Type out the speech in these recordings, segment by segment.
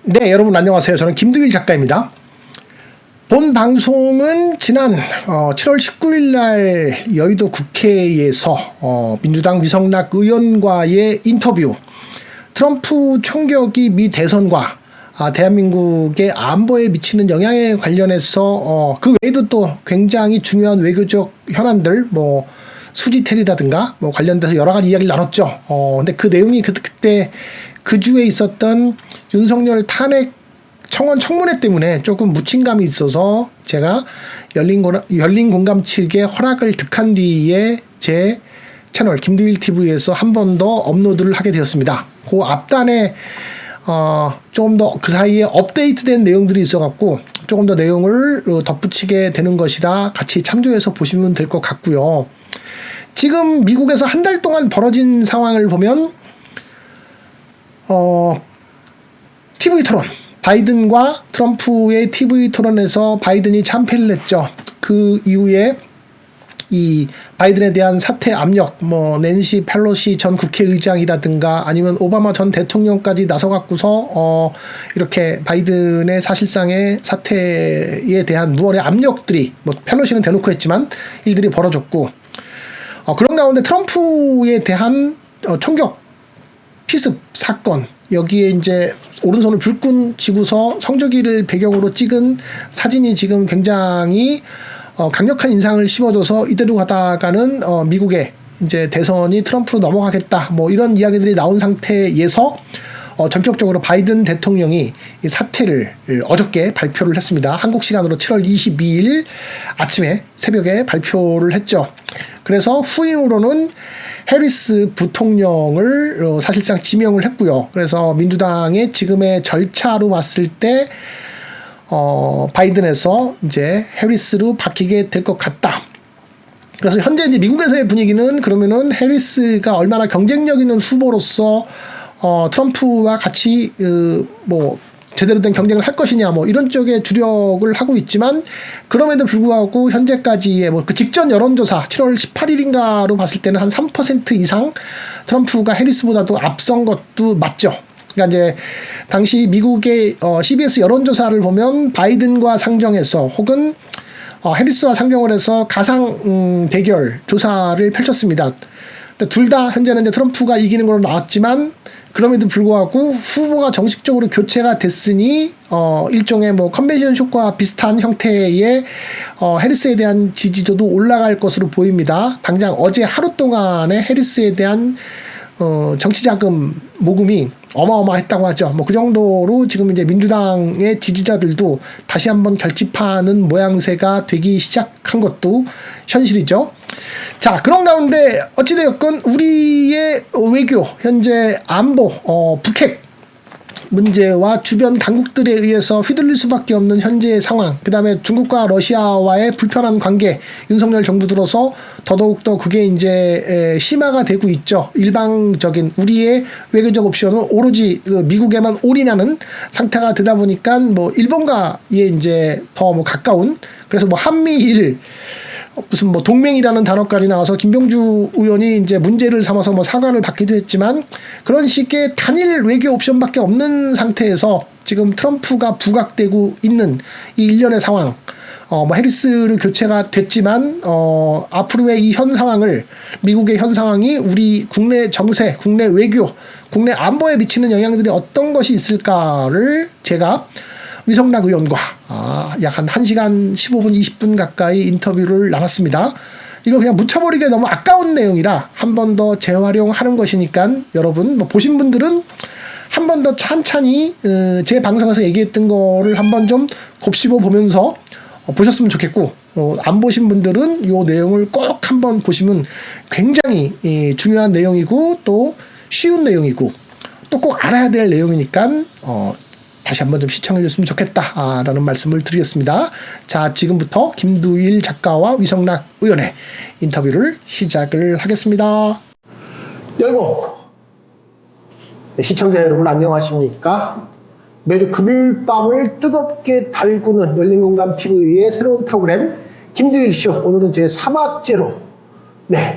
네, 여러분 안녕하세요. 저는 김두일 작가입니다. 본 방송은 지난 7월 19일 날 여의도 국회에서 민주당 위성락 의원과의 인터뷰, 트럼프 총격이 미 대선과 대한민국의 안보에 미치는 영향에 관련해서 그 외에도 또 굉장히 중요한 외교적 현안들, 수지텔이라든가 관련돼서 여러 가지 이야기를 나눴죠. 근데 그 내용이 그때 그 주에 있었던 윤석열 탄핵 청원 청문회 때문에 조금 묻힌감이 있어서 제가 열린 공감 측의 허락을 득한 뒤에 제 채널 김두일 TV에서 한 번 더 업로드를 하게 되었습니다. 그 앞단에 조금 더 그 사이에 업데이트된 내용들이 있어갖고 조금 더 내용을 덧붙이게 되는 것이라 같이 참조해서 보시면 될 것 같고요. 지금 미국에서 한 달 동안 벌어진 상황을 보면 TV 토론, 바이든과 트럼프의 TV 토론에서 바이든이 참패를 했죠. 그 이후에 이 바이든에 대한 사퇴 압력, 낸시 펠로시 전 국회의장이라든가 아니면 오바마 전 대통령까지 나서갖고서 이렇게 바이든의 사실상의 사퇴에 대한 무언의 압력들이, 펠로시는 대놓고 했지만 일들이 벌어졌고, 그런 가운데 트럼프에 대한 총격 피습 사건, 여기에 이제 오른손을 불끈 쥐고서 성조기를 배경으로 찍은 사진이 지금 굉장히 강력한 인상을 심어줘서 이대로 가다가는 미국의 이제 대선이 트럼프로 넘어가겠다, 이런 이야기들이 나온 상태에서 전격적으로 바이든 대통령이 이 사퇴를 어저께 발표를 했습니다. 한국 시간으로 7월 22일 아침에 새벽에 발표를 했죠. 그래서 후임으로는 해리스 부통령을 사실상 지명을 했고요. 그래서 민주당의 지금의 절차로 봤을 때 바이든에서 이제 해리스로 바뀌게 될 것 같다. 그래서 현재 이제 미국에서의 분위기는 그러면은 해리스가 얼마나 경쟁력 있는 후보로서 트럼프와 같이 제대로 된 경쟁을 할 것이냐, 이런 쪽에 주력을 하고 있지만, 그럼에도 불구하고 현재까지의 그 직전 여론조사 7월 18일인가로 봤을 때는 한 3% 이상 트럼프가 해리스보다도 앞선 것도 맞죠. 그러니까 이제 당시 미국의 CBS 여론조사를 보면 바이든과 상정해서 혹은 해리스와 상정을 해서 가상 대결 조사를 펼쳤습니다. 둘 다 현재는 이제 트럼프가 이기는 걸로 나왔지만, 그럼에도 불구하고 후보가 정식적으로 교체가 됐으니 일종의 컨벤션 쇼과 비슷한 형태의 해리스에 대한 지지도도 올라갈 것으로 보입니다. 당장 어제 하루 동안에 해리스에 대한 정치자금 모금이 어마어마했다고 하죠. 그 정도로 지금 이제 민주당의 지지자들도 다시 한번 결집하는 모양새가 되기 시작한 것도 현실이죠. 자, 그런 가운데 어찌되었건 우리의 외교, 현재 안보, 북핵 문제와 주변 당국들에 의해서 휘둘릴 수밖에 없는 현재의 상황, 그 다음에 중국과 러시아와의 불편한 관계, 윤석열 정부 들어서 더더욱더 그게 이제 심화가 되고 있죠. 일방적인 우리의 외교적 옵션은 오로지 미국에만 올인하는 상태가 되다 보니까 일본과의 이제 더 가까운, 그래서 한미일 무슨 동맹이라는 단어까지 나와서 김병주 의원이 이제 문제를 삼아서 사과를 받기도 했지만, 그런 식의 단일 외교 옵션밖에 없는 상태에서 지금 트럼프가 부각되고 있는 이 일련의 상황, 해리스를 교체가 됐지만 앞으로의 이 현 상황을, 미국의 현 상황이 우리 국내 정세, 국내 외교, 국내 안보에 미치는 영향들이 어떤 것이 있을까를 제가 위성락 의원과 약 한 1시간 15분 20분 가까이 인터뷰를 나눴습니다. 이거 그냥 묻혀버리기가 너무 아까운 내용이라 한 번 더 재활용하는 것이니까 여러분 보신 분들은 한 번 더 찬찬히 제 방송에서 얘기했던 거를 한번 좀 곱씹어 보면서 보셨으면 좋겠고, 안 보신 분들은 이 내용을 꼭 한번 보시면 굉장히 중요한 내용이고 또 쉬운 내용이고 또 꼭 알아야 될 내용이니까 다시 한번 좀 시청해 줬으면 좋겠다라는 말씀을 드리겠습니다. 자, 지금부터 김두일 작가와 위성락 의원의 인터뷰를 시작을 하겠습니다. 여러분, 시청자 여러분 안녕하십니까? 매주 금요일 밤을 뜨겁게 달구는 열린공감TV의 새로운 프로그램 김두일쇼, 오늘은 제 3화째로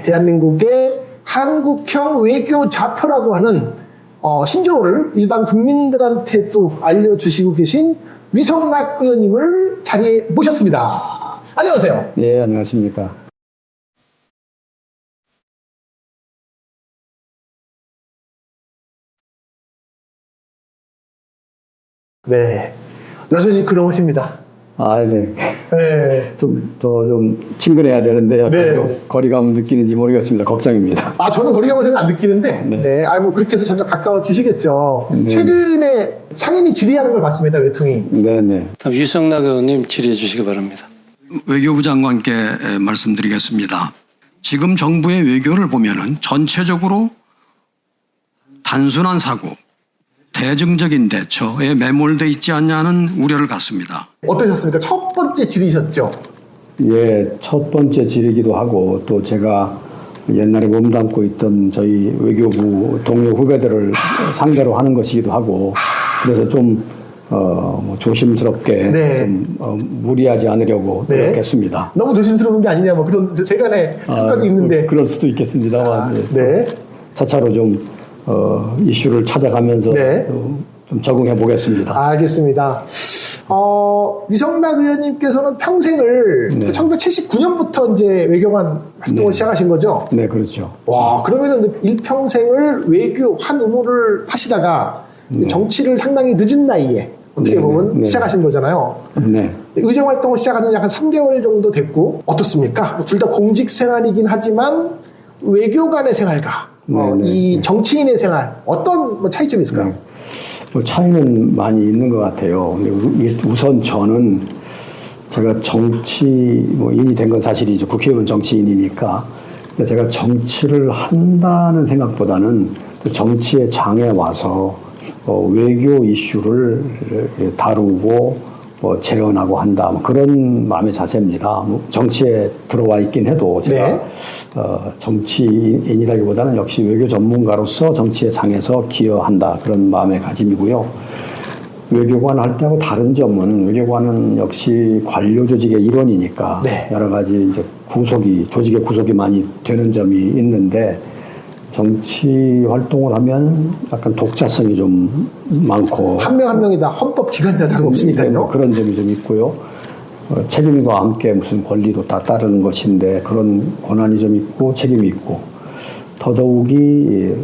대한민국의 한국형 외교 좌표라고 하는 신조어를 일반 국민들한테 또 알려주시고 계신 위성락 의원님을 자리에 모셨습니다. 안녕하세요. 네, 안녕하십니까. 네, 여전히 그러십니다. 아, 네. 네. 좀 친근해야 되는데요. 네. 거리감을 느끼는지 모르겠습니다. 걱정입니다. 저는 거리감을 전혀 안 느끼는데, 네. 뭐 그렇게 해서 점점 가까워지시겠죠. 네. 최근에 상임위 질의하는 걸 봤습니다, 외통이. 네네. 다음 유성락 의원님 질의해 주시기 바랍니다. 외교부 장관께 말씀드리겠습니다. 지금 정부의 외교를 보면은 전체적으로 단순한 사고, 대증적인 대처에 매몰돼 있지 않냐는 우려를 갖습니다. 어떠셨습니까? 첫 번째 질의셨죠? 예, 첫 번째 질이기도 하고, 또 제가 옛날에 몸담고 있던 저희 외교부 동료 후배들을 상대로 하는 것이기도 하고, 그래서 좀, 조심스럽게, 네. 좀, 무리하지 않으려고 네. 노력했습니다. 너무 조심스러운 게 아니냐, 뭐 그런 세간의 평가도 있는데. 그럴 수도 있겠습니다만, 네. 차차로 좀, 이슈를 찾아가면서 네. 좀 적응해 보겠습니다. 알겠습니다. 위성락 의원님께서는 평생을 네. 1979년부터 이제 외교관 활동을 네. 시작하신 거죠? 네, 그렇죠. 와, 그러면은 일평생을 외교 한 의무를 하시다가 네. 정치를 상당히 늦은 나이에 어떻게 네, 보면 네. 시작하신 거잖아요. 네. 의정 활동을 시작한 지 약 한 3개월 정도 됐고 어떻습니까? 둘 다 공직 생활이긴 하지만 외교관의 생활과 네, 네, 이 네. 정치인의 생활 어떤 차이점이 있을까요? 뭐 차이는 많이 있는 것 같아요. 근데 우선 저는 제가 정치인이 된 건 사실이죠. 국회의원 정치인이니까. 근데 제가 정치를 한다는 생각보다는 그 정치의 장에 와서 외교 이슈를 다루고 재현하고 한다. 뭐 그런 마음의 자세입니다. 뭐 정치에 들어와 있긴 해도 제가 네. 정치인이라기보다는 역시 외교 전문가로서 정치의 장에서 기여한다. 그런 마음의 가짐이고요. 외교관 할 때하고 다른 점은 외교관은 역시 관료 조직의 일원이니까 네. 여러 가지 이제 조직의 구속이 많이 되는 점이 있는데 정치 활동을 하면 약간 독자성이 좀 많고 한 명 한 명이 다 헌법 기관이라 다름없으니까요. 뭐 그런 점이 좀 있고요. 책임과 함께 무슨 권리도 다 따르는 것인데 그런 권한이 좀 있고 책임이 있고 더더욱이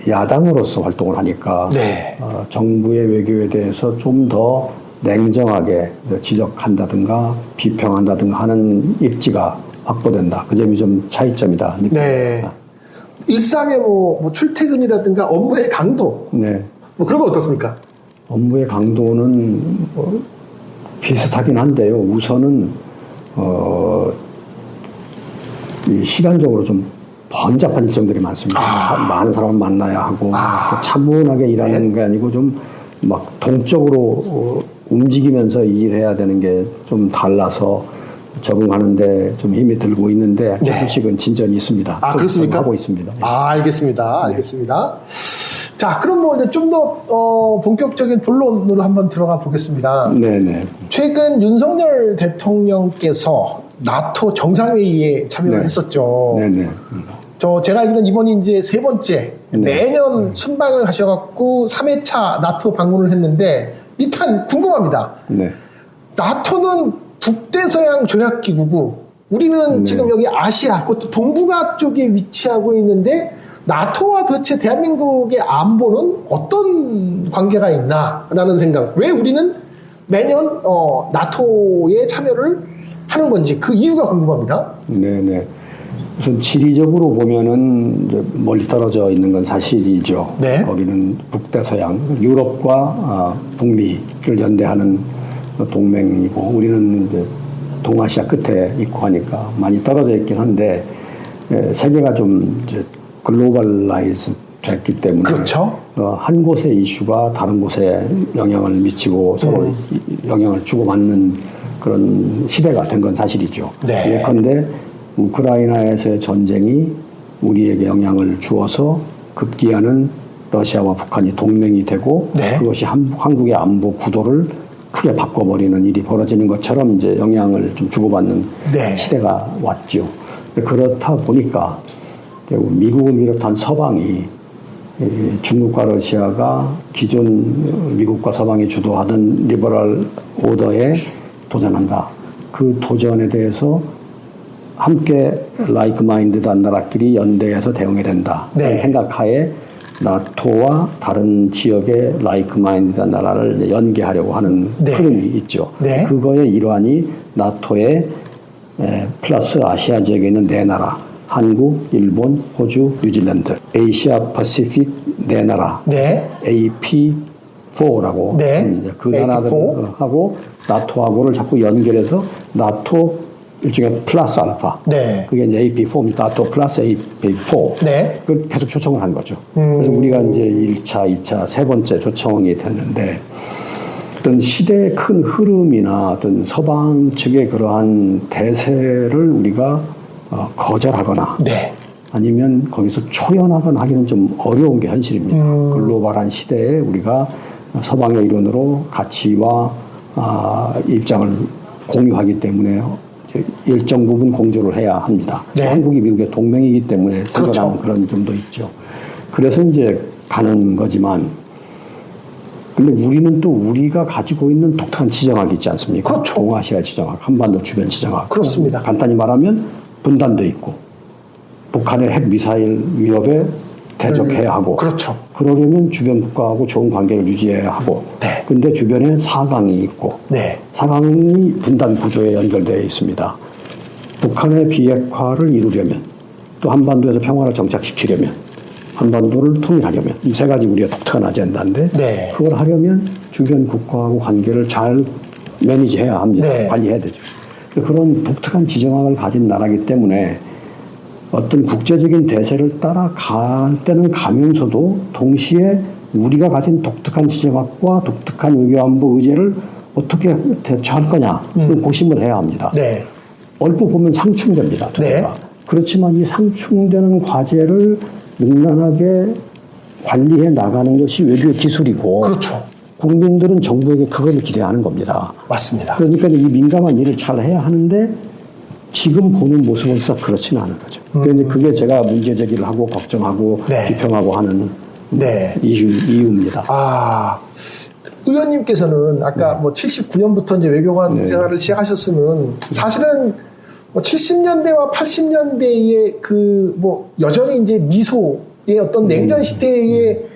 야당으로서 활동을 하니까 네. 정부의 외교에 대해서 좀 더 냉정하게 지적한다든가 비평한다든가 하는 입지가 확보된다. 그 점이 좀 차이점이다. 네. 일상의 뭐 출퇴근이라든가 업무의 강도 네. 뭐 그런 건 어떻습니까? 업무의 강도는 비슷하긴 한데요. 우선은 이 시간적으로 좀 번잡한 일정들이 많습니다. 많은 사람을 만나야 하고 차분하게 일하는 게 아니고 좀 막 동적으로 움직이면서 일해야 되는 게 좀 달라서 적응하는데 좀 힘이 들고 있는데 네. 조금씩은 진전이 있습니다. 그렇습니까? 하고 있습니다. 알겠습니다. 알겠습니다. 자, 그럼 뭐 이제 좀 더 본격적인 본론으로 한번 들어가 보겠습니다. 네네. 최근 윤석열 대통령께서 나토 정상회의에 참여를 네. 했었죠. 네네. 제가 알기로는 이번이 이제 세 번째 네. 매년 순방을 하셔갖고 3회차 나토 방문을 했는데 일단 궁금합니다. 네. 나토는 북대서양 조약기구고 우리는 네. 지금 여기 아시아, 그것도 동북아 쪽에 위치하고 있는데 나토와 도대체 대한민국의 안보는 어떤 관계가 있나라는 생각. 왜 우리는 매년 나토에 참여를 하는 건지 그 이유가 궁금합니다. 네네. 우선 지리적으로 보면은 이제 멀리 떨어져 있는 건 사실이죠. 네. 거기는 북대서양, 유럽과 북미를 연대하는 동맹이고 우리는 이제 동아시아 끝에 있고 하니까 많이 떨어져 있긴 한데 세계가 좀 이제 글로벌라이즈 됐기 때문에 그렇죠. 한 곳의 이슈가 다른 곳에 영향을 미치고 서로 영향을 주고받는 그런 시대가 된 건 사실이죠. 네. 예컨대 우크라이나에서의 전쟁이 우리에게 영향을 주어서 급기야는 러시아와 북한이 동맹이 되고 네. 그것이 한국의 안보 구도를 크게 바꿔버리는 일이 벌어지는 것처럼 이제 영향을 좀 주고받는 네. 시대가 왔죠. 그렇다 보니까 미국을 비롯한 서방이 중국과 러시아가 기존 미국과 서방이 주도하던 리버럴 오더에 도전한다. 그 도전에 대해서 함께 라이크 마인드한 나라끼리 연대해서 대응해야 된다. 네. 생각하에 나토와 다른 지역의 라이크 마인드한 나라를 연계하려고 하는 네. 흐름이 있죠. 네. 그거의 일환이 나토의 플러스 아시아 지역에 있는 네 나라, 한국, 일본, 호주, 뉴질랜드, 아시아 퍼시픽 네 나라, 네. AP4라고 네. 그 AP4. 나라들하고 나토하고를 자꾸 연결해서 나토 일종의 플러스 알파. 네. 그게 이제 AP4입니다. 나토 플러스 AP4. 네. 그걸 계속 초청을 한 거죠. 그래서 우리가 이제 1차, 2차, 세 번째 초청이 됐는데 어떤 시대의 큰 흐름이나 어떤 서방 측의 그러한 대세를 우리가 거절하거나 네. 아니면 거기서 초연하거나 하기는 좀 어려운 게 현실입니다. 글로벌한 시대에 우리가 서방의 이론으로 가치와 입장을 공유하기 때문에 일정 부분 공조를 해야 합니다. 네. 한국이 미국의 동맹이기 때문에 그렇죠. 생겨나는 그런 점도 있죠. 그래서 이제 가는 거지만 근데 우리는 또 우리가 가지고 있는 독특한 지정학이 있지 않습니까? 그렇죠. 동아시아 지정학, 한반도 주변 지정학. 그렇습니다. 간단히 말하면 분단도 있고 북한의 핵 미사일 위협에 대적해야 하고 그렇죠. 그러려면 주변 국가하고 좋은 관계를 유지해야 하고 네. 근데 주변에 사강이 있고 네. 사강이 분단 구조에 연결되어 있습니다. 북한의 비핵화를 이루려면 또 한반도에서 평화를 정착시키려면 한반도를 통일하려면 이 세 가지 우리가 독특한 아젠다인데 네. 그걸 하려면 주변 국가하고 관계를 잘 매니지해야 합니다. 네. 관리해야 되죠. 그런 독특한 지정학을 가진 나라이기 때문에 어떤 국제적인 대세를 따라갈 때는 가면서도 동시에 우리가 가진 독특한 지정학과 독특한 외교안보 의제를 어떻게 대처할 거냐 고심을 해야 합니다. 네. 얼핏 보면 상충됩니다. 두 네. 개가. 그렇지만 이 상충되는 과제를 능란하게 관리해 나가는 것이 외교의 기술이고 그렇죠. 국민들은 정부에게 그걸 기대하는 겁니다. 맞습니다. 그러니까 이 민감한 일을 잘 해야 하는데 지금 보는 모습으로서 그렇지는 않은 거죠. 그러니까 그게 제가 문제 제기를 하고 걱정하고 네. 비평하고 하는 네. 이유입니다. 의원님께서는 아까 뭐 79년부터 이제 외교관 네. 생활을 시작하셨으면 사실은 뭐 70년대와 80년대의 그 뭐 여전히 이제 미소의 어떤 냉전 시대의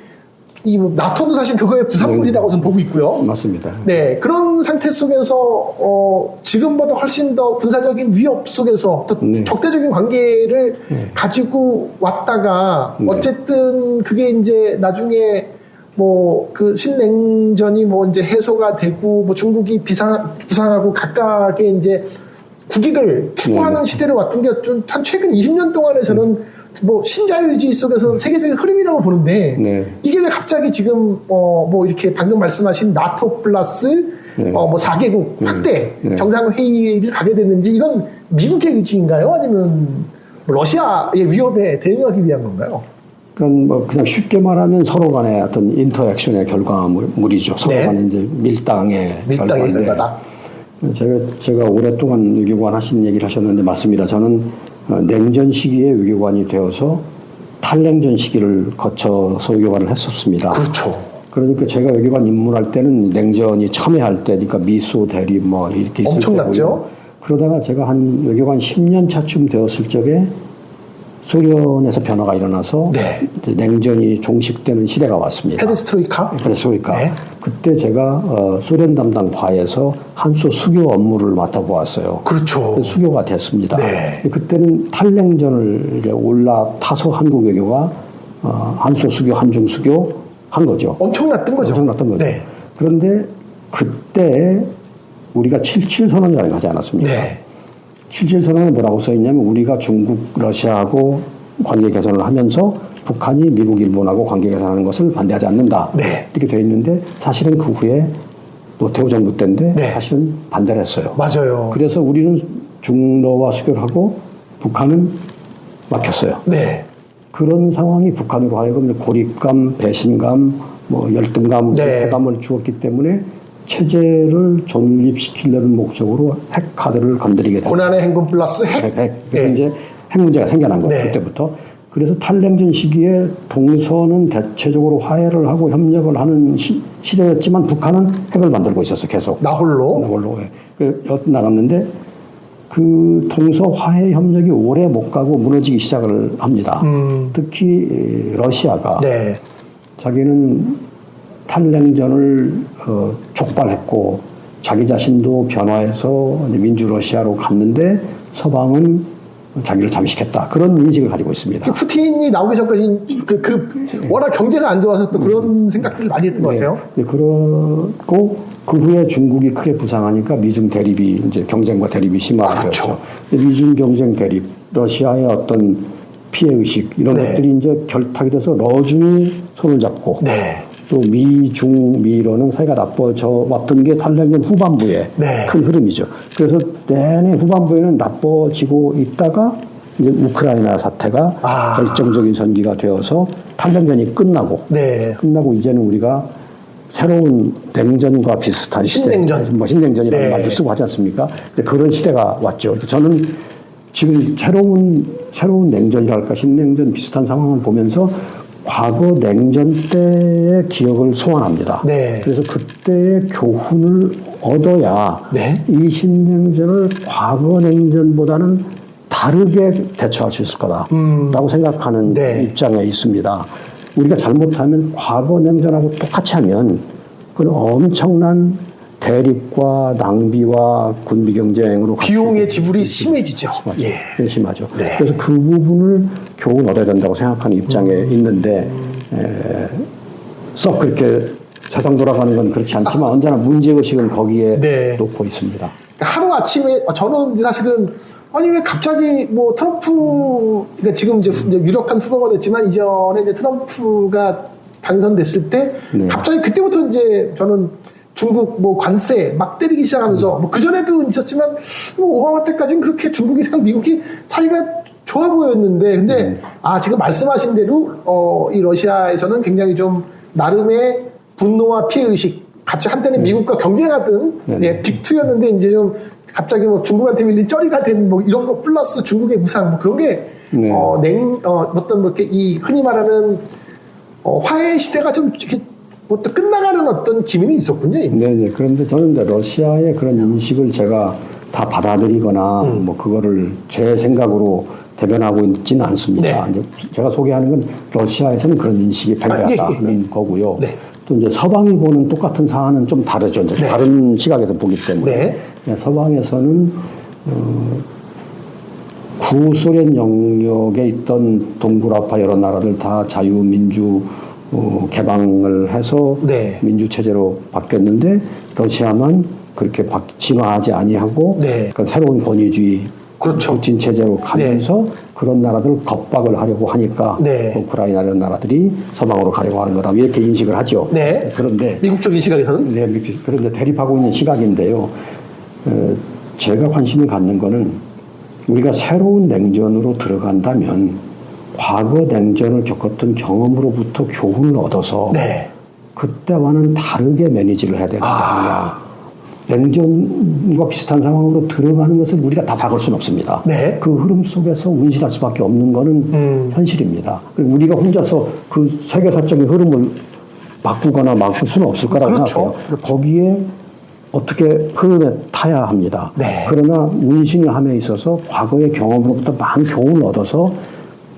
이 뭐 나토도 사실 그거의 부산물이라고 저는 보고 있고요. 맞습니다. 네, 그런 상태 속에서 지금보다 훨씬 더 군사적인 위협 속에서 또 네. 적대적인 관계를 가지고 왔다가 네. 어쨌든 그게 이제 나중에 뭐 그 신냉전이 뭐 이제 해소가 되고 뭐 중국이 부상하고 각각의 이제 국익을 추구하는 네. 시대로 왔던 게 좀 한 최근 20년 동안에 저는 뭐 신자유주의 속에서 세계적인 흐름이라고 보는데 네. 이게 왜 갑자기 지금 뭐 이렇게 방금 말씀하신 나토 플러스 네. 뭐 4개국 확대 네. 정상회의를 가게 됐는지 이건 미국의 의지인가요? 아니면 러시아의 위협에 대응하기 위한 건가요? 그건 뭐 그냥 쉽게 말하면 서로 간의 어떤 인터액션의 결과물이죠. 서로 네. 간의 이제 밀당의 결과인데 결과다. 제가 오랫동안 외교관 하신 얘기를 하셨는데 맞습니다. 저는 냉전 시기에 외교관이 되어서 탈냉전 시기를 거쳐서 외교관을 했었습니다. 그렇죠. 그러니까 제가 외교관 입문할 때는 냉전이 첨예할 때니까 미소 대립 뭐 이렇게 있을 엄청났죠? 때고요. 그러다가 제가 한 외교관 10년 차쯤 되었을 적에 소련에서 변화가 일어나서 네. 이제 냉전이 종식되는 시대가 왔습니다. 페레스트로이카. 그래서니까 네. 그때 제가 소련 담당 과에서 한소 수교 업무를 맡아보았어요. 그렇죠. 그래서 수교가 됐습니다. 네. 그때는 탈냉전을 이제 올라타서 한국 외교가 한소 수교, 한중 수교 한 거죠. 엄청났던 거죠. 엄청났던 거죠. 네. 그런데 그때 우리가 77 선언을 하지 않았습니까? 네. 77 선언에 뭐라고 써 있냐면 우리가 중국, 러시아하고 관계 개선을 하면서 북한이 미국, 일본하고 관계 개선하는 것을 반대하지 않는다. 네. 이렇게 되어 있는데 사실은 그 후에 노태우 정부 때인데 네. 사실은 반대를 했어요. 맞아요. 그래서 우리는 중러와 수교를 하고 북한은 막혔어요. 네. 그런 상황이 북한으로 하여금 고립감, 배신감, 뭐 열등감, 네. 패감을 주었기 때문에 체제를 존립시키려는 목적으로 핵 카드를 건드리게 됐어요. 고난의 행군 플러스 핵. 그래서 네. 이제 핵 문제가 생겨난 거예요. 네. 그때부터. 그래서 탈냉전 시기에 동서는 대체적으로 화해를 하고 협력을 하는 시대였지만 북한은 핵을 만들고 있었어 계속. 나 홀로. 나갔는데 그 동서 화해 협력이 오래 못 가고 무너지기 시작을 합니다. 특히 러시아가 네. 자기는 탈냉전을 촉발했고 자기 자신도 변화해서 민주 러시아로 갔는데 서방은 자기를 잠식했다. 그런 인식을 가지고 있습니다. 푸틴이 나오기 전까지 워낙 경제가 안 좋아서 또 그런 생각들을 많이 했던 것 같아요. 네, 그렇고 그 후에 중국이 크게 부상하니까 미중 대립이 이제 경쟁과 대립이 심화되었죠. 그렇죠. 미중 경쟁 대립, 러시아의 어떤 피해 의식 이런 네. 것들이 이제 결탁이 돼서 러중이 손을 잡고 네. 또 미중미로는 사이가 나빠져 왔던 게 탈냉전 후반부에 네. 큰 흐름이죠. 그래서 내내 후반부에는 나빠지고 있다가 이제 우크라이나 사태가 결정적인 전기가 되어서 탈냉전이 끝나고 네. 이제는 우리가 새로운 냉전과 비슷한 신냉전. 시대, 신냉전이라는 네. 말도 쓰고 하지 않습니까? 그런 시대가 왔죠. 저는 지금 새로운 냉전이랄까 신냉전 비슷한 상황을 보면서 과거 냉전 때의 기억을 소환합니다. 네. 그래서 그때의 교훈을 얻어야 네. 이 신냉전을 과거 냉전보다는 다르게 대처할 수 있을 거다라고 생각하는 네. 입장에 있습니다. 우리가 잘못하면 과거 냉전하고 똑같이 하면 그건 엄청난 대립과 낭비와 군비 경쟁으로 비용의 지불이 심해지죠. 심하죠. 예. 심하죠. 네. 그래서 그 부분을 교훈 얻어야 된다고 생각하는 입장에 있는데 썩 그렇게 세상 돌아가는 건 그렇지 않지만 언제나 문제의식은 거기에 네. 놓고 있습니다. 하루 아침에 저는 사실은 아니 왜 갑자기 뭐 트럼프 그러니까 지금 이제 유력한 후보가 됐지만 이전에 이제 트럼프가 당선됐을 때 네. 갑자기 그때부터 이제 저는 중국 뭐 관세 막 때리기 시작하면서 뭐 그전에도 있었지만 뭐 오바마 때까지는 그렇게 중국이랑 미국이 사이가 좋아 보였는데 근데 지금 말씀하신 대로 이 러시아에서는 굉장히 좀 나름의 분노와 피해 의식 같이 한때는 미국과 경쟁하던 빅2였는데 이제 좀 갑자기 뭐 중국한테 밀린 쩌리가 된 뭐 이런 거 플러스 중국의 무상 뭐 그런 게 어떤 이렇게 이 흔히 말하는 화해 시대가 좀 이렇게 또 끝나가는 어떤 기미는 있었군요. 네네. 그런데 저는 이제 러시아의 그런 인식을 제가 다 받아들이거나 뭐 그거를 제 생각으로 대변하고 있지는 않습니다. 네. 이제 제가 소개하는 건 러시아에서는 그런 인식이 팽배하다는 거고요. 네. 또 이제 서방이 보는 똑같은 사안은 좀 다르죠. 이제 네. 다른 시각에서 보기 때문에 네. 서방에서는 구소련 영역에 있던 동구라파 여러 나라들 다 자유민주 개방을 해서 네. 민주 체제로 바뀌었는데 러시아만 그렇게 진화하지 아니하고 네. 그러니까 새로운 권위주의 그렇죠. 푸틴 체제로 가면서 그런 나라들을 겁박을 하려고 하니까 네. 우크라이나 이런 나라들이 서방으로 가려고 하는 거다 이렇게 인식을 하죠. 네. 그런데 미국적인 시각에서는 그런데 대립하고 있는 시각인데요. 제가 관심을 갖는 거는 우리가 새로운 냉전으로 들어간다면 과거 냉전을 겪었던 경험으로부터 교훈을 얻어서 네. 그때와는 다르게 매니지를 해야 되는 거 아니냐. 냉전과 비슷한 상황으로 들어가는 것을 우리가 다 막을 수는 없습니다. 네. 그 흐름 속에서 운신할 수밖에 없는 거는 현실입니다. 그리고 우리가 혼자서 그 세계사적인 흐름을 바꾸거나 막을 수는 없을 거라고 그렇죠. 생각해요. 그렇죠. 거기에 어떻게 흐름에 타야 합니다. 네. 그러나 운신을 함에 있어서 과거의 경험으로부터 많은 교훈을 얻어서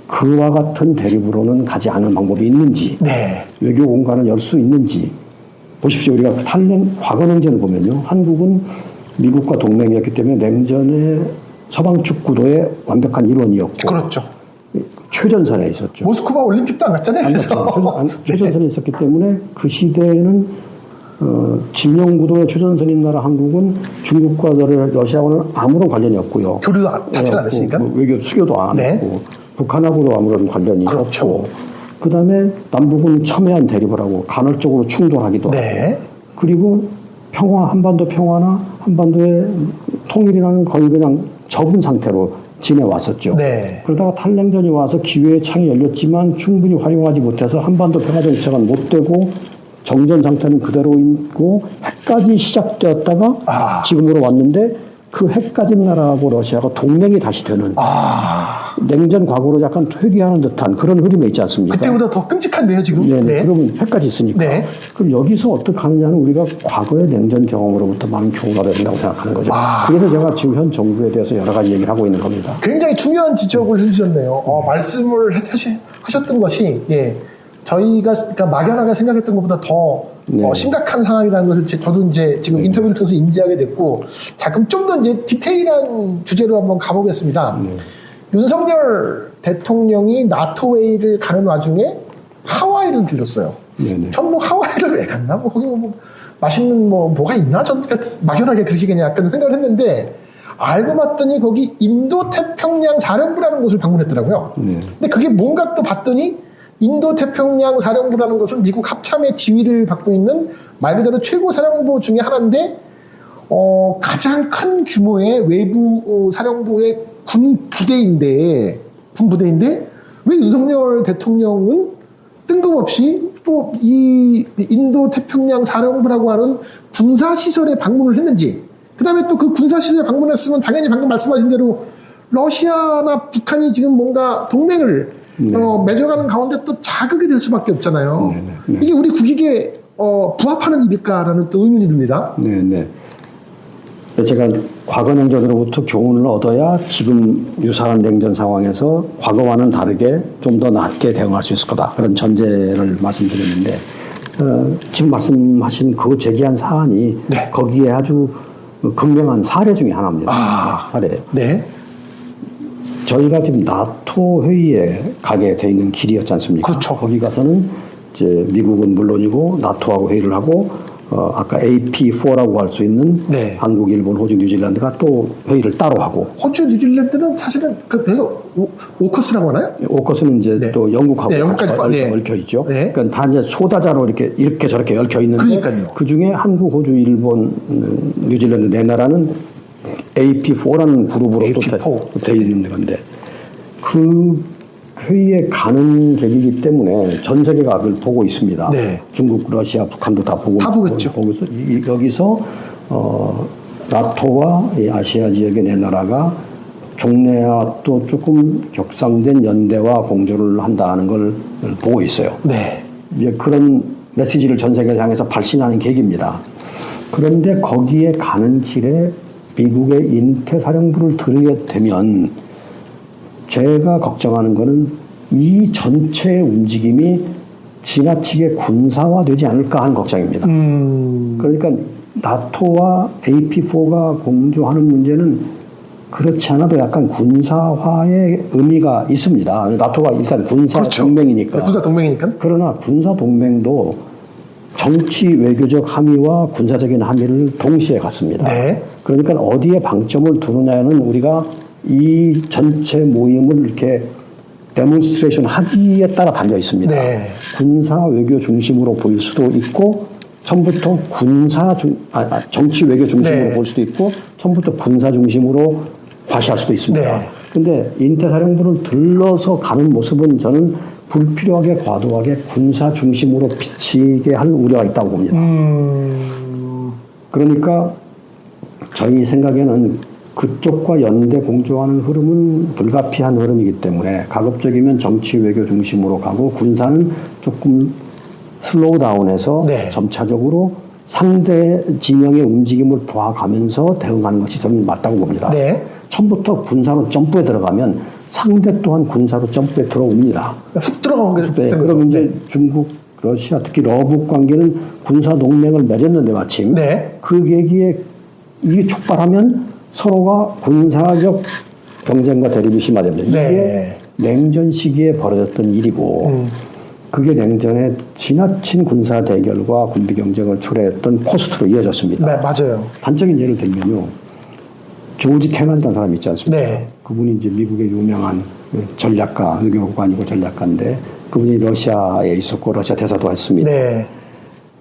그와 같은 대립으로는 가지 않은 방법이 있는지 네. 외교 공간을 열 수 있는지 보십시오. 우리가 과거 냉전을 보면요. 한국은 미국과 동맹이었기 때문에 냉전의 서방축 구도의 완벽한 일원이었고 그렇죠. 최전선에 있었죠. 모스크바 올림픽도 안 갔잖아요. 그래서 최전선에 있었기 때문에 그 시대에는 진영구도의 최전선인 나라 한국은 중국과 러시아와는 아무런 관련이 없고요. 교류도 자체가 안 했으니까. 외교 수교도 안 네. 했고 북한하고도 아무런 관련이 그렇죠. 없고 그다음에 남북은 첨예한 대립을 하고 간헐적으로 충돌하기도 네. 하고 그리고 한반도 평화나 한반도의 통일이라는 거의 그냥 접은 상태로 지내왔었죠. 네. 그러다가 탈냉전이 와서 기회의 창이 열렸지만 충분히 활용하지 못해서 한반도 평화정책은 못 되고 정전 상태는 그대로 있고 핵까지 시작되었다가 지금으로 왔는데 그 핵 가진 나라하고 러시아가 동맹이 다시 되는 아, 냉전 과거로 약간 회귀하는 듯한 그런 흐름이 있지 않습니까? 그때보다 더 끔찍한데요, 지금? 네, 네. 그러면 핵까지 있으니까. 네. 그럼 여기서 어떻게 하느냐는 우리가 과거의 냉전 경험으로부터 많은 교훈을 얻어야 된다고 생각하는 거죠. 아. 그래서 제가 지금 현 정부에 대해서 여러 가지 얘기를 하고 있는 겁니다. 굉장히 중요한 지적을 해주셨네요. 말씀을 하셨던 것이, 예, 저희가, 그러니까 막연하게 생각했던 것보다 더 네. 심각한 상황이라는 것을 저도 이제 지금 인터뷰를 통해서 인지하게 됐고, 자, 그럼 좀 더 이제 디테일한 주제로 한번 가보겠습니다. 윤석열 대통령이 나토 회의를 가는 와중에 하와이를 들렸어요. 네네. 전 뭐 하와이를 왜 갔나? 뭐 거기 뭐 맛있는 뭐가 있나? 전 그러니까 막연하게 그렇게 그냥 약간 생각을 했는데, 알고 봤더니 거기 인도 태평양 사령부라는 곳을 방문했더라고요. 네. 근데 그게 뭔가 또 봤더니 인도 태평양 사령부라는 것은 미국 합참의 지휘를 받고 있는 말 그대로 최고 사령부 중에 하나인데, 가장 큰 규모의 외부 사령부의 군 부대인데 왜 윤석열 대통령은 뜬금없이 또 이 인도 태평양 사령부라고 하는 군사 시설에 방문을 했는지, 그다음에 또 그 군사 시설에 방문했으면 당연히 방금 말씀하신 대로 러시아나 북한이 지금 뭔가 동맹을 맺어가는 가운데 또 자극이 될 수밖에 없잖아요. 네. 이게 우리 국익에 부합하는 일일까라는 또 의문이 듭니다. 네. 제가 과거 냉전으로부터 교훈을 얻어야 지금 유사한 냉전 상황에서 과거와는 다르게 좀 더 낫게 대응할 수 있을 거다. 그런 전제를 말씀드렸는데, 지금 말씀하신 그 제기한 사안이 네. 거기에 아주 극명한 사례 중에 하나입니다. 사례예요. 네. 저희가 지금 나토 회의에 가게 돼 있는 길이었지 않습니까? 그렇죠. 거기 가서는 이제 미국은 물론이고 나토하고 회의를 하고 아까 AP4라고 할 수 있는 네. 한국, 일본, 호주, 뉴질랜드가 또 회의를 따로 하고 호주, 뉴질랜드는 사실은 그 배가 오커스라고 하나요? 오커스는 이제 네. 또 영국하고 네, 영국까지 같이 네. 얽혀 있죠. 네. 그러니까 다 이제 소다자로 이렇게 저렇게 얽혀 있는데 그러니까요. 그 중에 한국, 호주, 일본, 뉴질랜드 네 나라는 AP4라는 그룹으로 AP4. 또 돼 있는 건데 그 회의에 가는 계기이기 때문에 전 세계가 그걸 보고 있습니다. 네. 중국, 러시아, 북한도 다 보겠죠. 보고 있어. 여기서 나토와 이 아시아 지역의 네 나라가 종래와 또 조금 격상된 연대와 공조를 한다는 걸 보고 있어요. 네. 이제 그런 메시지를 전 세계를 향해서 발신하는 계기입니다. 그런데 거기에 가는 길에 미국의 인태사령부를 들게 되면 제가 걱정하는 거는 이 전체의 움직임이 지나치게 군사화되지 않을까 하는 걱정입니다. 그러니까 나토와 AP4가 공조하는 문제는 그렇지 않아도 약간 군사화의 의미가 있습니다. 나토가 일단 군사 그렇죠. 동맹이니까. 네, 군사 동맹이니까. 그러나 군사 동맹도 정치 외교적 함의와 군사적인 함의를 동시에 갖습니다. 네. 그러니까 어디에 방점을 두느냐는 우리가 이 전체 모임을 이렇게 데몬스트레이션 하기에 따라 달려 있습니다. 네. 군사 외교 중심으로 보일 수도 있고 처음부터 정치 외교 중심으로 네. 볼 수도 있고 처음부터 군사 중심으로 과시할 수도 있습니다. 네. 근데 인태사령부를 들러서 가는 모습은 저는 불필요하게 과도하게 군사 중심으로 비치게 할 우려가 있다고 봅니다. 그러니까 저희 생각에는 그쪽과 연대 공조하는 흐름은 불가피한 흐름이기 때문에 가급적이면 정치 외교 중심으로 가고 군사는 조금 슬로우 다운해서 네. 점차적으로 상대 진영의 움직임을 봐가면서 대응하는 것이 저는 맞다고 봅니다. 네. 처음부터 군사로 점프에 들어가면 상대 또한 군사로 점프에 들어옵니다. 훅 들어간 게 네, 그러면 이제 중국, 러시아, 특히 러북 관계는 군사 동맹을 맺었는데 마침 네. 그 계기에 이게 촉발하면 서로가 군사적 경쟁과 대립이 심화됩니다. 네. 이게 냉전 시기에 벌어졌던 일이고 그게 냉전의 지나친 군사 대결과 군비 경쟁을 초래했던 코스트로 이어졌습니다. 네, 맞아요. 단적인 예를 들면요. 조지 캐널이라는 사람이 있지 않습니까? 네. 그분이 이제 미국의 유명한 전략가, 외교관이고 전략가인데 그분이 러시아에 있었고 러시아 대사도 했습니다. 네.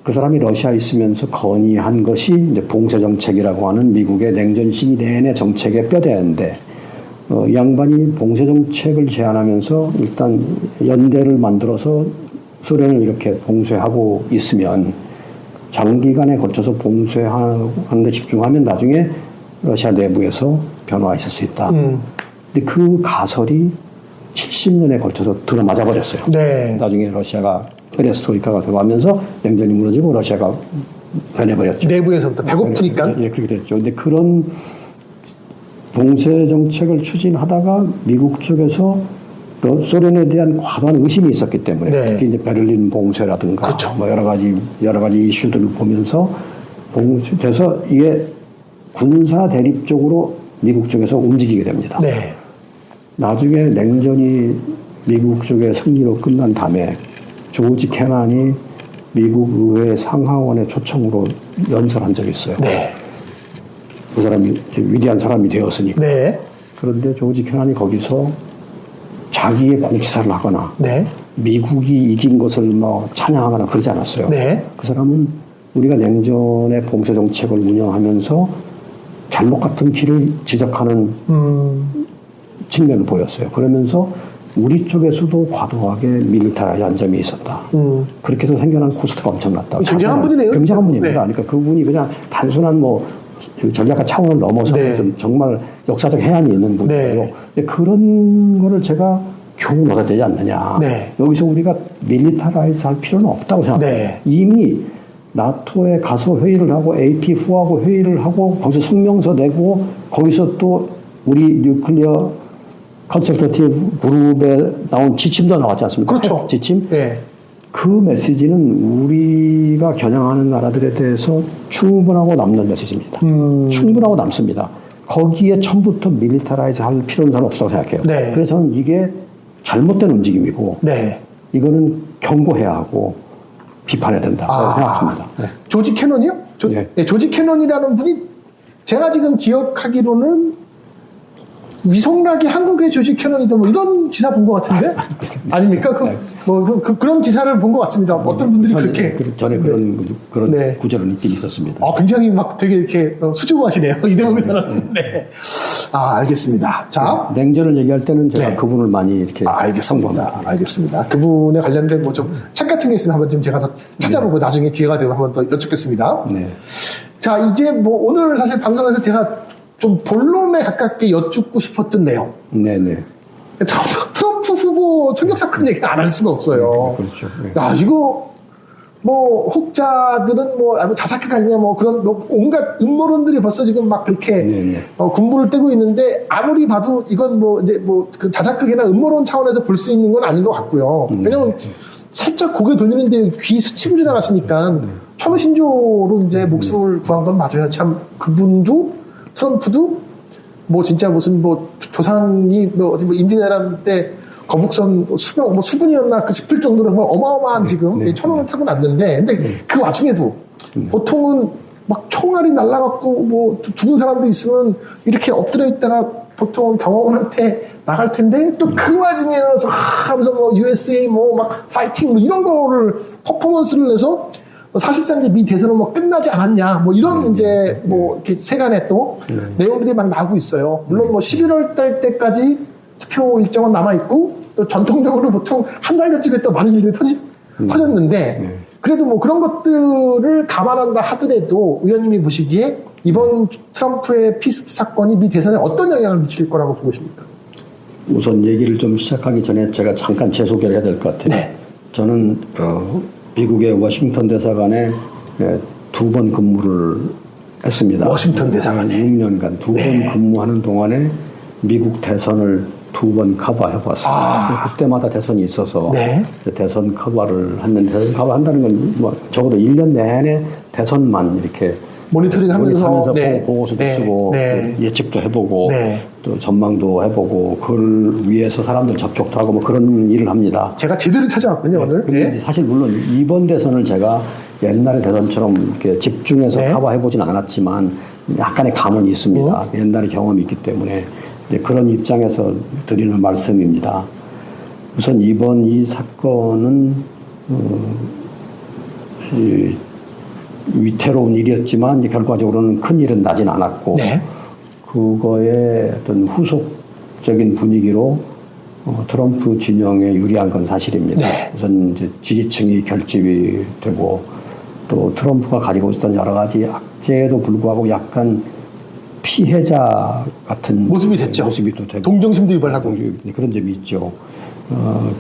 그 사람이 러시아에 있으면서 건의한 것이 이제 봉쇄 정책이라고 하는 미국의 냉전 시기 내내 정책의 뼈대인데 이 양반이 봉쇄 정책을 제안하면서 일단 연대를 만들어서 소련을 이렇게 봉쇄하고 있으면 장기간에 걸쳐서 봉쇄하는 데 집중하면 나중에 러시아 내부에서 변화가 있을 수 있다. 근데 그 가설이 70년에 걸쳐서 들어맞아 버렸어요. 네. 나중에 러시아가 페레스트로이카가 들어가면서 냉전이 무너지고 러시아가 변해버렸죠. 내부에서부터 배고프니까. 예, 그렇게 됐죠. 근데 그런 봉쇄 정책을 추진하다가 미국 쪽에서 소련에 대한 과도한 의심이 있었기 때문에 네. 특히 이제 베를린 봉쇄라든가 그렇죠. 뭐 여러 가지 이슈들을 보면서 봉쇄돼서 이게 군사 대립 쪽으로 미국 쪽에서 움직이게 됩니다. 네. 나중에 냉전이 미국 쪽의 승리로 끝난 다음에 조지 캐난이 미국 의회 상하원의 초청으로 연설한 적이 있어요. 네. 그 사람이 이제 위대한 사람이 되었으니까. 네. 그런데 조지 캐난이 거기서 자기의 공치사를 하거나 네. 미국이 이긴 것을 뭐 찬양하거나 그러지 않았어요. 네. 그 사람은 우리가 냉전의 봉쇄 정책을 운영하면서 잘못 같은 길을 지적하는 측면을 보였어요. 그러면서 우리 쪽에서도 과도하게 밀리터라이즈한 점이 있었다. 그렇게 해서 생겨난 코스트가 엄청났다. 굉장한 분이네요. 굉장한 분입니다. 네. 그러니까 그분이 그냥 단순한 뭐 전략가 차원을 넘어서 네. 좀 정말 역사적 해안이 있는 분이에요. 네. 근데 그런 거를 제가 교훈 얻어야 되지 않느냐. 네. 여기서 우리가 밀리터라이즈 할 필요는 없다고 생각해요. 네. 이미 나토에 가서 회의를 하고 AP4하고 회의를 하고 거기서 성명서 내고 거기서 또 우리 뉴클리어 컨설터티브 그룹에 나온 지침도 나왔지 않습니까? 그렇죠. 지침. 네. 그 메시지는 우리가 겨냥하는 나라들에 대해서 충분하고 남는 메시지입니다. 충분하고 남습니다. 거기에 처음부터 밀리터라이즈 할 필요는 저는 없다고 생각해요. 네. 그래서 저는 이게 잘못된 움직임이고 네. 이거는 경고해야 하고 비판해야 된다고 생각합니다. 네. 조지 캐논이요? 예. 네, 조지 캐논이라는 분이 제가 지금 기억하기로는 위성락이 한국의 조지 캐논이다 뭐 이런 기사 본 것 같은데 아닙니까? 그런 기사를 본 것 같습니다. 어떤 분들이 그렇게 전에 그런 네. 구절은 있긴 있었습니다. 굉장히 막 되게 이렇게 수줍어하시네요. 이 대목에서는. 네. 알겠습니다. 자. 냉전을 얘기할 때는 제가 네. 그분을 많이 이렇게 알겠습니다. 알겠습니다. 그분에 관련된 뭐 좀 책 같은 게 있으면 한번 좀 제가 더 찾아보고 나중에 기회가 되면 한번 더 여쭙겠습니다. 네. 자, 이제 뭐 오늘 사실 방송에서 제가 좀 본론에 가깝게 여쭙고 싶었던 내용. 네네. 트럼프 후보 총격 사건 얘기 안 할 수가 없어요. 그렇죠. 네. 야, 이거 뭐 혹자들은 뭐 자작극 아니냐 뭐 그런 뭐 온갖 음모론들이 벌써 지금 막 그렇게 네네. 군부를 떼고 있는데 아무리 봐도 이건 뭐 이제 뭐 그 자작극이나 음모론 차원에서 볼 수 있는 건 아닌 것 같고요. 왜냐면 살짝 고개 돌리는데 귀 스치고 지나갔으니까 천우신조로 이제 목숨을 구한 건 맞아요. 참 그분도 트럼프도 뭐 진짜 무슨 뭐 조상이 뭐 어디 뭐 임진왜란 때 거북선 수명 뭐 수군이었나 싶을 정도로 뭐 어마어마한 지금 천원을 타고 났는데 근데 그 와중에도 보통은 막 총알이 날라갖고 뭐 죽은 사람도 있으면 이렇게 엎드려 있다가 보통 경호원한테 나갈 텐데 또 그 와중에 일어나서 하면서 뭐 USA 뭐 막 파이팅 뭐 이런 거를 퍼포먼스를 내서 사실상 이제 미 대선은 뭐 끝나지 않았냐 뭐 이런 이제 뭐 이렇게 세간에 또 내용들이 막 나오고 있어요. 물론 뭐 11월 달 때까지 투표 일정은 남아 있고 또 전통적으로 보통 한 달 전쯤에 또 많은 일들이 터졌는데 그래도 뭐 그런 것들을 감안한다 하더라도 의원님이 보시기에 이번 트럼프의 피습 사건이 미 대선에 어떤 영향을 미칠 거라고 보고 계십니까? 우선 얘기를 좀 시작하기 전에 제가 잠깐 제 소개를 해야 될 것 같아요. 네. 저는 미국의 워싱턴 대사관에 2번 근무를 했습니다. 워싱턴 대사관에 6년간 2번 근무하는 동안에 미국 대선을 2번 커버해봤습니다. 그때마다 대선이 있어서 네. 대선 커버를 했는데 대선 커버 한다는 건 뭐 적어도 1년 내내 대선만 이렇게 모니터링하면서 보고서도 쓰고 또 예측도 해보고 또 전망도 해보고 그걸 위해서 사람들 접촉도 하고 뭐 그런 일을 합니다. 제가 제대로 찾아왔군요 오늘. 근데 사실 물론 이번 대선을 제가 옛날의 대선처럼 이렇게 집중해서 커버해보진 않았지만 약간의 감은 있습니다. 옛날의 경험이 있기 때문에 그런 입장에서 드리는 말씀입니다. 우선 이번 이 사건은 위태로운 일이었지만 결과적으로는 큰 일은 나진 않았고 그거의 어떤 후속적인 분위기로 트럼프 진영에 유리한 건 사실입니다. 우선 이제 지지층이 결집이 되고 또 트럼프가 가지고 있었던 여러 가지 악재에도 불구하고 약간 피해자 같은 모습이 됐죠. 모습이 또 되고 동정심도 유발하고. 그런 점이 있죠.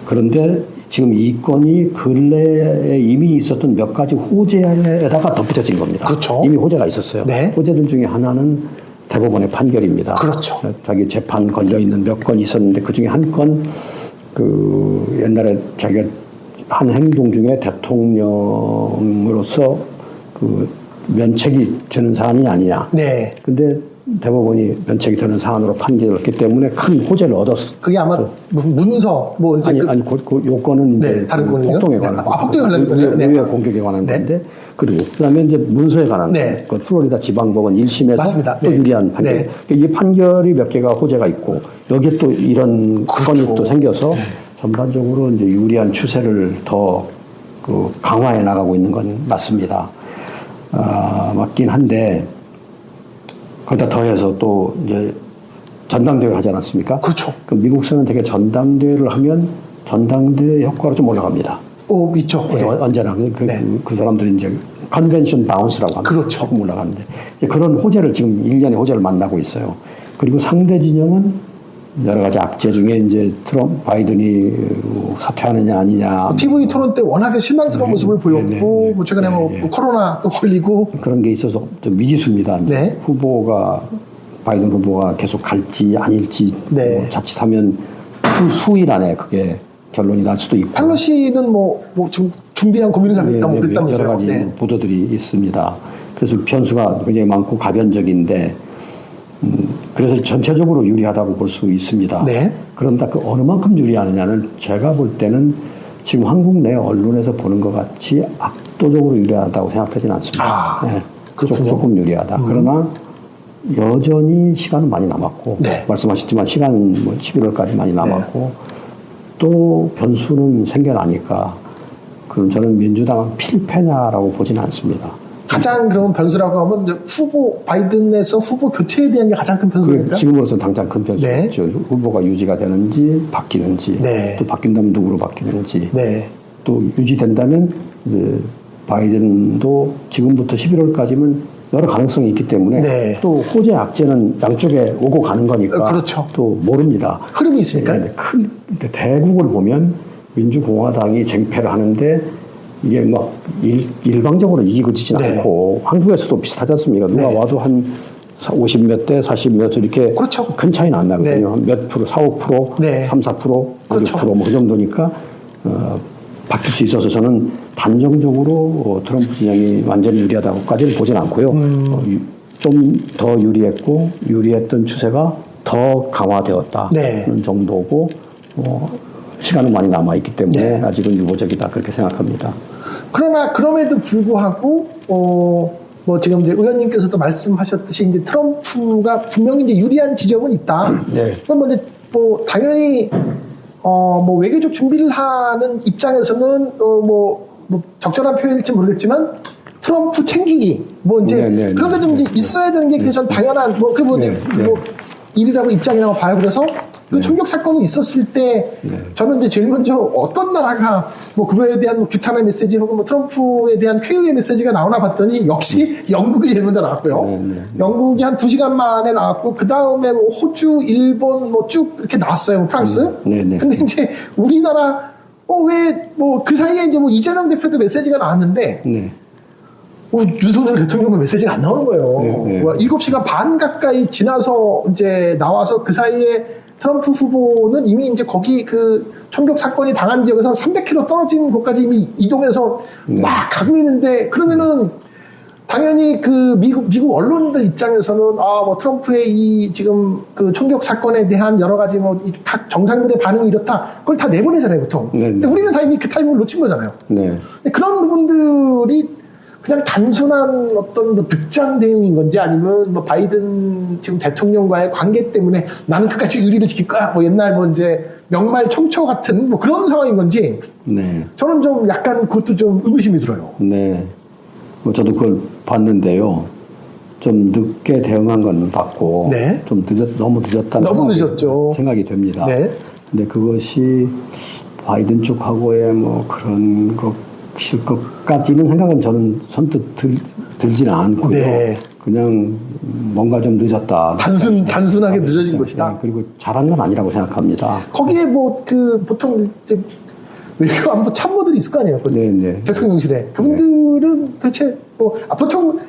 그런데 지금 이 건이 근래에 이미 있었던 몇 가지 호재에다가 덧붙여진 겁니다. 그렇죠. 이미 호재가 있었어요. 네. 호재들 중에 하나는 대법원의 판결입니다. 그렇죠. 자기 재판 걸려 있는 몇 건 있었는데 그 중에 한 건 그 옛날에 자기가 한 행동 중에 대통령으로서 그 면책이 되는 사안이 아니냐. 네. 근데 대법원이 면책이 되는 사안으로 판결했기 때문에 큰 호재를 얻었어. 그게 아마 무슨 문서 뭐 이제 아니 그 요건은 이제 네, 다른 건이요? 폭동에 네. 관한 폭동에 관련 거예요? 네. 의회 공격에 관한 네. 건데 그리고 그다음에 이제 문서에 관한 네. 건 플로리다 지방법원 1심에서 맞습니다. 또 네. 유리한 판결. 네. 그러니까 이 판결이 몇 개가 호재가 있고 여기에 또 이런 그렇죠. 건이 또 생겨서 네. 전반적으로 이제 유리한 추세를 더 그 강화해 나가고 있는 건 맞습니다. 맞긴 한데 거기다 더해서 또 이제 전당대회를 하지 않았습니까? 그렇죠. 그 미국에서는 되게 전당대회를 하면 전당대회 효과가 좀 올라갑니다. 있죠. 네. 언제나 그 사람들이 이제 컨벤션 바운스라고 합니다. 그렇죠. 조금 올라가는데 이제 그런 호재를 지금 일련의 호재를 만나고 있어요. 그리고 상대 진영은 여러 가지 악재 중에 이제 바이든이 사퇴하느냐 아니냐 TV 토론 때 워낙에 실망스러운 모습을 보였고 뭐 최근에 뭐 코로나 또 걸리고 그런 게 있어서 좀 미지수입니다. 네. 바이든 후보가 계속 갈지 아닐지 네. 뭐 자칫하면 수일 안에 그게 결론이 날 수도 있고 펠로시는 뭐 좀 중대한 고민을 하고 있다고 그랬다면서요. 여러 가지 네. 보도들이 있습니다. 그래서 변수가 굉장히 많고 가변적인데 그래서 전체적으로 유리하다고 볼 수 있습니다. 네. 그런데 그 어느 만큼 유리하느냐는 제가 볼 때는 지금 한국 내 언론에서 보는 것 같이 압도적으로 유리하다고 생각하지는 않습니다. 아, 그렇군요. 조금 유리하다. 그러나 여전히 시간은 많이 남았고 네. 말씀하셨지만 시간은 뭐 11월까지 많이 남았고 또 변수는 생겨나니까 그럼 저는 민주당은 필패냐라고 보지는 않습니다. 가장 그런 변수라고 하면 이제 바이든에서 후보 교체에 대한 게 가장 큰 변수입니까? 지금으로서는 당장 큰 변수죠. 네. 후보가 유지가 되는지 바뀌는지 네. 또 바뀐다면 누구로 바뀌는지 네. 또 유지된다면 이제 바이든도 지금부터 11월까지면 여러 가능성이 있기 때문에 네. 또 호재 악재는 양쪽에 오고 가는 거니까 그렇죠. 또 모릅니다. 흐름이 있으니까. 큰 대국을 보면 민주공화당이 쟁패를 하는데 이게 막 일방적으로 이기고 지진 네. 않고 한국에서도 비슷하지 않습니까? 누가 네. 와도 한 50몇 대, 40몇 이렇게 그렇죠. 큰 차이는 안 나거든요. 네. 몇 프로, 4, 5%, 네. 3, 4%, 5, 그렇죠. 6% 뭐 그 정도니까 바뀔 수 있어서 저는 단정적으로 트럼프 진영이 완전히 유리하다고까지는 보진 않고요. 좀 더 유리했던 추세가 더 강화되었다는 네. 정도고 시간은 많이 남아 있기 때문에 네. 아직은 유보적이다 그렇게 생각합니다. 그러나 그럼에도 불구하고 뭐 지금 이제 의원님께서도 말씀하셨듯이 이제 트럼프가 분명히 이제 유리한 지점은 있다. 네. 그건 뭐 당연히 뭐 외교적 준비를 하는 입장에서는 뭐 적절한 표현일지 모르겠지만 트럼프 챙기기 뭐 이제 네. 그런 게 좀 이제 있어야 되는 게 전 당연한 뭐 일이라고 입장이라고 봐요. 그래서 그 총격 사건이 있었을 때 저는 이제 제일 먼저 어떤 나라가 뭐 그거에 대한 뭐 규탄의 메시지 혹은 뭐 트럼프에 대한 쾌유의 메시지가 나오나 봤더니 역시 영국이 제일 먼저 나왔고요. 영국이 한 2시간 만에 나왔고 그 다음에 뭐 호주, 일본 뭐 쭉 이렇게 나왔어요. 뭐 프랑스. 근데 이제 우리나라 왜 뭐 그 사이에 이제 뭐 이재명 대표도 메시지가 나왔는데 윤석열 대통령은 메시지가 안 나오는 거예요. 7시간 반 가까이 지나서 이제 나와서 그 사이에 트럼프 후보는 이미 이제 거기 그 총격 사건이 당한 지역에서 300km 떨어진 곳까지 이미 이동해서 막 가고 있는데 그러면은 당연히 그 미국 언론들 입장에서는 뭐 트럼프의 이 지금 그 총격 사건에 대한 여러 가지 뭐 각 정상들의 반응이 이렇다. 그걸 다 내보내잖아요, 보통. 근데 우리는 다 이미 그 타이밍을 놓친 거잖아요. 근데 그런 부분들이 그냥 단순한 어떤 뭐 득장 대응인 건지 아니면 뭐 바이든 지금 대통령과의 관계 때문에 나는 끝까지 의리를 지킬 거야. 뭐 옛날 뭐 이제 명말 총처 같은 뭐 그런 상황인 건지 저는 좀 약간 그것도 좀 의구심이 들어요. 뭐 저도 그걸 봤는데요. 좀 늦게 대응한 건 봤고 좀 너무 늦었다는 너무 늦었죠. 생각이 됩니다. 근데 그것이 바이든 쪽하고의 뭐 그런 것일 것까지는 생각은 저는 선뜻 들지는 않고요. 그냥 뭔가 좀 늦었다. 단순하게 늦어진 것이다. 네, 그리고 잘한 건 아니라고 생각합니다. 거기에 뭐 보통 이제 외교안보 참모들이 있을 거 아니에요. 네, 네. 대통령실에 그분들은 대체 보통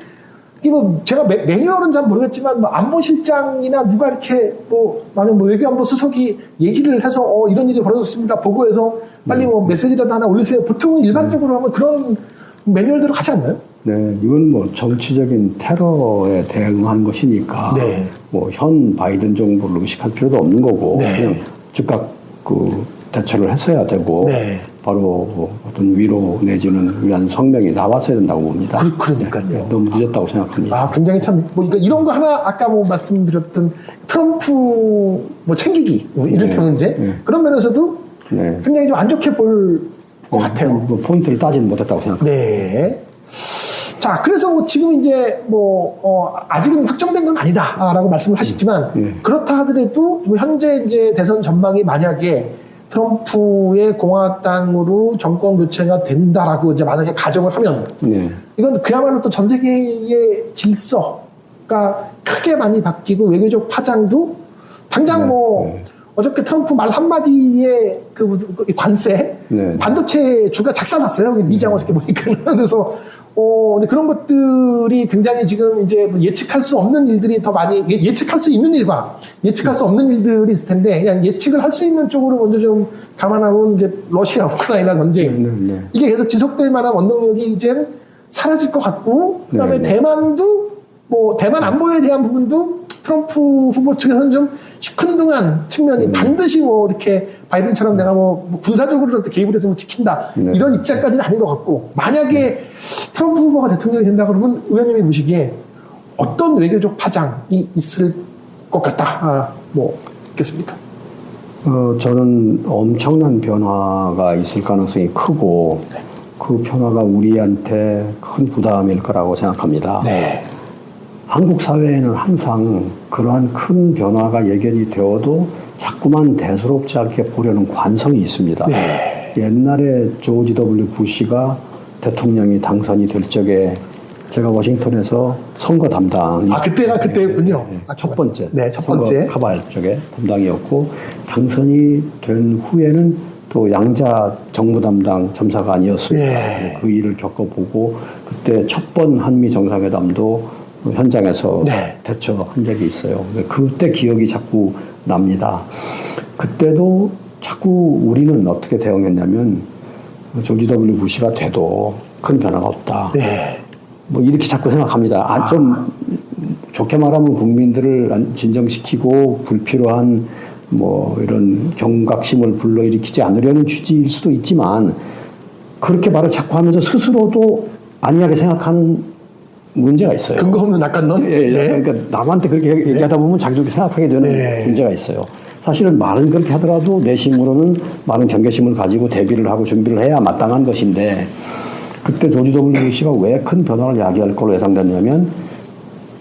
이게 제가 매뉴얼은 잘 모르겠지만 안보실장이나 누가 이렇게 만약 외교안보 수석이 얘기를 해서 이런 일이 벌어졌습니다 보고해서 빨리 메시지라도 하나 올리세요. 보통은 일반적으로 하면 그런 매뉴얼대로 가지 않나요? 네, 이건 정치적인 테러에 대응한 것이니까 네. 현 바이든 정부를 의식할 필요도 없는 거고 네. 그냥 즉각 대처를 했어야 되고 네. 바로 어떤 위로 내지는 위한 성명이 나왔어야 된다고 봅니다. 그러니까요. 네, 너무 늦었다고 생각합니다. 굉장히 참 그러니까 이런 거 하나 아까 말씀드렸던 트럼프 챙기기 이를테면 이제 그런 면에서도 네. 굉장히 좀 안 좋게 볼 것 같아요. 포인트를 따지는 못했다고 생각합니다. 네. 자, 그래서 지금 이제 아직은 확정된 건 아니다라고 말씀을 하시지만 그렇다 하더라도 현재 이제 대선 전망이 만약에 트럼프의 공화당으로 정권 교체가 된다라고 이제 만약에 가정을 하면 이건 그야말로 또 전 세계의 질서가 크게 많이 바뀌고 외교적 파장도 당장 어저께 트럼프 말 한마디에 그 관세 반도체 주가 작살났어요. 미장 어저께 보니까. 그래서 근데 그런 것들이 굉장히 지금 이제 예측할 수 없는 일들이 더 많이 예측할 수 있는 일과 예측할 수 없는 일들이 있을 텐데 그냥 예측을 할 수 있는 쪽으로 먼저 좀 감안하면 이제 러시아 우크라이나 전쟁 이게 계속 지속될 만한 원동력이 이젠 사라질 것 같고 그다음에 대만도 대만 안보에 대한 부분도 트럼프 후보 측에서는 좀 시큰둥한 측면이 반드시 이렇게 바이든처럼 내가 군사적으로라도 개입을 해서 지킨다 이런 입장까지는 아닌 것 같고 만약에 트럼프 후보가 대통령이 된다 그러면 의원님이 보시기에 어떤 외교적 파장이 있을 것 같다 있겠습니까? 저는 엄청난 변화가 있을 가능성이 크고 그 변화가 우리한테 큰 부담일 거라고 생각합니다. 한국 사회에는 항상 그러한 큰 변화가 예견이 되어도 자꾸만 대수롭지 않게 보려는 관성이 있습니다. 옛날에 조지 W. 부시가 대통령이 당선이 될 적에 제가 워싱턴에서 선거 담당. 그때였군요. 첫 번째. 네, 첫 번째. 선거 카발 쪽에 담당이었고 당선이 된 후에는 또 양자 정무 담당 첨사관이었습니다. 그 일을 겪어보고 그때 첫 번 한미 정상회담도 현장에서 대처한 적이 있어요. 그때 기억이 자꾸 납니다. 그때도 자꾸 우리는 어떻게 대응했냐면 조지 W. 부시가 돼도 큰 변화가 없다. 이렇게 자꾸 생각합니다. 좀 좋게 말하면 국민들을 진정시키고 불필요한 이런 경각심을 불러일으키지 않으려는 취지일 수도 있지만 그렇게 말을 자꾸 하면서 스스로도 안이하게 생각하는 문제가 있어요. 근거 없는 낙관론? 그러니까 남한테 그렇게 얘기하다 보면 자기도 생각하게 되는 문제가 있어요. 사실은 말은 그렇게 하더라도 내심으로는 많은 경계심을 가지고 대비를 하고 준비를 해야 마땅한 것인데 그때 조지 W. 부시가 왜 큰 변화를 야기할 걸로 예상됐냐면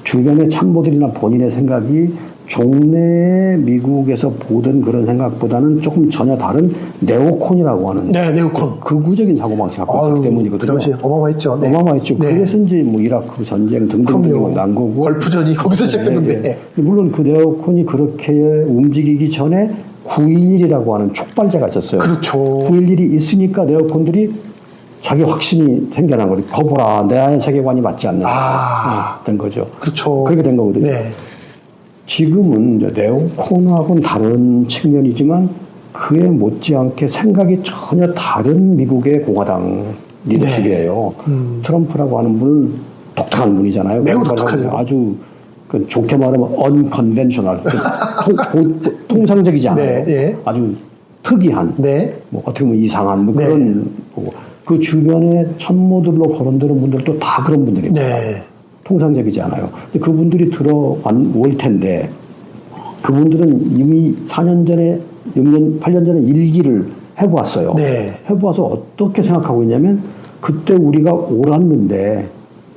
주변의 참모들이나 본인의 생각이 종래 미국에서 보던 그런 생각보다는 조금 전혀 다른 네오콘이라고 하는 네오콘 극우적인 사고방식 갖고 있기 때문이거든요. 그 당시에 어마어마했죠. 어마어마했죠. 그래서 이제 이라크 전쟁 등등 난 거고 걸프전이 거기서 시작된 건데 물론 그 네오콘이 그렇게 움직이기 전에 9.11이라고 하는 촉발제가 있었어요. 그렇죠. 9.11이 있으니까 네오콘들이 자기 확신이 생겨난 거죠. 거보라 내 세계관이 맞지 않는 된 거죠. 그렇죠. 그렇게 된 거거든요. 지금은 네오콘하고는 다른 측면이지만 그에 못지않게 생각이 전혀 다른 미국의 공화당 리더십이에요. 트럼프라고 하는 분은 독특한 분이잖아요. 매우 독특하죠. 아주 좋게 말하면 unconventional, 통상적이지 않아요. 아주 특이한, 어떻게 보면 이상한 그런 거고 그 주변에 참모들로 거론되는 분들도 다 그런 분들입니다. 통상적이지 않아요. 그분들이 들어올 텐데 그분들은 이미 4년 전에 6년, 8년 전에 일기를 해보았어요. 해보아서 어떻게 생각하고 있냐면 그때 우리가 옳았는데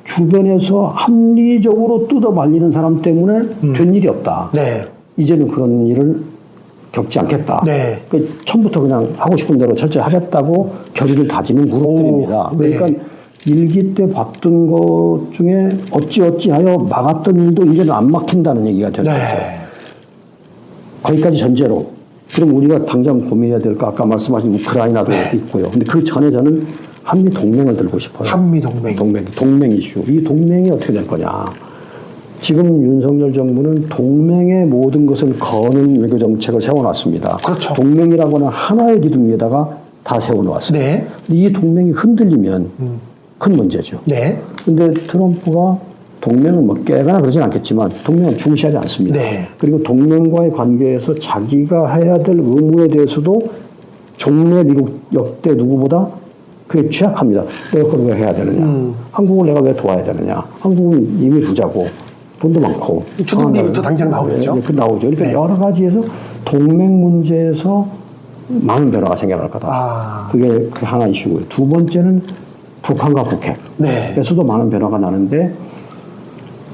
주변에서 합리적으로 뜯어 말리는 사람 때문에 된 일이 없다. 이제는 그런 일을 겪지 않겠다. 처음부터 그냥 하고 싶은 대로 철저히 하겠다고 결의를 다지는 그룹들입니다. 그러니까 일기 때 봤던 것 중에 어찌어찌하여 막았던 일도 이제는 안 막힌다는 얘기가 되는 거죠. 거기까지 전제로. 그럼 우리가 당장 고민해야 될 거 아까 말씀하신 우크라이나도 있고요. 근데 그 전에 저는 한미 동맹을 들고 싶어요. 한미 동맹. 동맹 이슈. 이 동맹이 어떻게 될 거냐. 지금 윤석열 정부는 동맹의 모든 것을 거는 외교 정책을 세워놨습니다. 그렇죠. 동맹이라고는 하나의 기둥 위에다가 다 세워놓았어요. 네. 이 동맹이 흔들리면 큰 문제죠. 네. 근데 트럼프가 동맹은 뭐 깨거나 그러진 않겠지만 동맹은 중시하지 않습니다. 네. 그리고 동맹과의 관계에서 자기가 해야 될 의무에 대해서도 종래 미국 역대 누구보다 그게 취약합니다. 내가 그걸 왜 해야 되느냐. 한국을 내가 왜 도와야 되느냐. 한국은 이미 부자고 돈도 많고. 주둔비부터 당장 나오겠죠. 네, 그 나오죠. 그러니까 네. 여러 가지에서 동맹 문제에서 많은 변화가 생겨날 거다. 그게 하나 이슈고요. 두 번째는 북한과 북핵. 네. 에서도 많은 변화가 나는데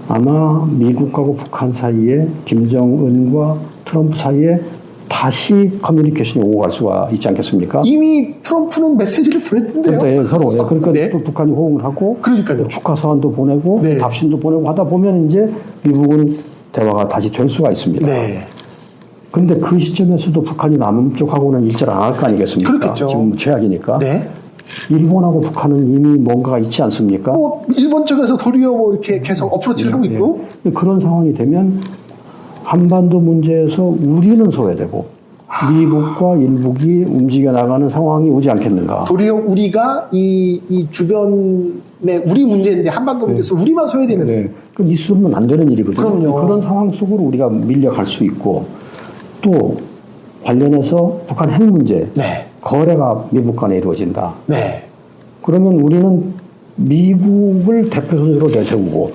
아마 미국하고 북한 사이에 김정은과 트럼프 사이에 다시 커뮤니케이션이 오고 갈 수가 있지 않겠습니까? 이미 트럼프는 메시지를 보냈는데요. 그러니까 서로 그러니까 네. 또 북한이 호응을 하고 그러니까요. 축하 사안도 보내고 네. 답신도 보내고 하다 보면 이제 미국은 대화가 다시 될 수가 있습니다. 네. 그런데 그 시점에서도 북한이 남쪽하고는 일절 안 할 거 아니겠습니까? 그렇겠죠. 지금 최악이니까. 네. 일본하고 북한은 이미 뭔가가 있지 않습니까? 뭐 일본 쪽에서 도리어 뭐 이렇게 계속 어프로치를 하고 있고. 그런 상황이 되면 한반도 문제에서 우리는 소외되고 미국과 일북이 움직여 나가는 상황이 오지 않겠는가? 도리어 우리가 이 주변에 우리 문제인데 한반도 문제에서 우리만 소외되는. 네. 그럼 있으면 안 되는 일이거든요. 그럼요. 그런 상황 속으로 우리가 밀려갈 수 있고 또 관련해서 북한 핵 문제 네. 거래가 미국 간에 이루어진다. 네. 그러면 우리는 미국을 대표 선수로 내세우고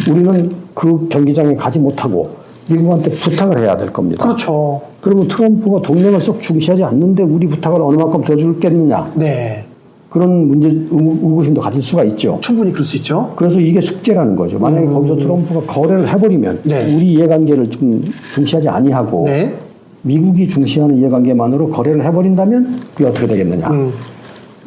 우리는 그 경기장에 가지 못하고 미국한테 부탁을 해야 될 겁니다. 그렇죠. 그러면 트럼프가 동맹을 썩 중시하지 않는데 우리 부탁을 어느 만큼 더 줄겠느냐. 네. 그런 문제 의구심도 가질 수가 있죠. 충분히 그럴 수 있죠. 그래서 이게 숙제라는 거죠. 만약에 거기서 트럼프가 거래를 해버리면 네. 우리 이해관계를 좀 중시하지 아니하고 네. 미국이 중시하는 이해관계만으로 거래를 해버린다면 그게 어떻게 되겠느냐.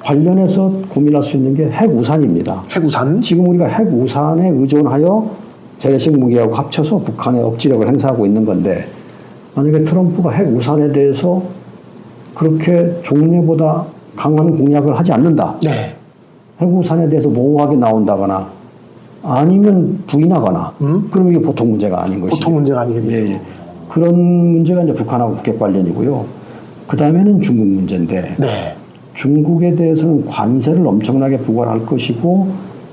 관련해서 고민할 수 있는 게 핵우산입니다. 핵우산. 지금 우리가 핵우산에 의존하여 재래식 무기하고 합쳐서 북한의 억지력을 행사하고 있는 건데 만약에 트럼프가 핵우산에 대해서 그렇게 종래보다 강한 공약을 하지 않는다. 네. 핵우산에 대해서 모호하게 나온다거나 아니면 부인하거나 그럼 이게 보통 문제가 아닌 것이죠. 보통 문제가 아니겠네요. 예, 예. 그런 문제가 이제 북한하고 북핵 관련이고요. 그 다음에는 중국 문제인데 네. 중국에 대해서는 관세를 엄청나게 부과할 것이고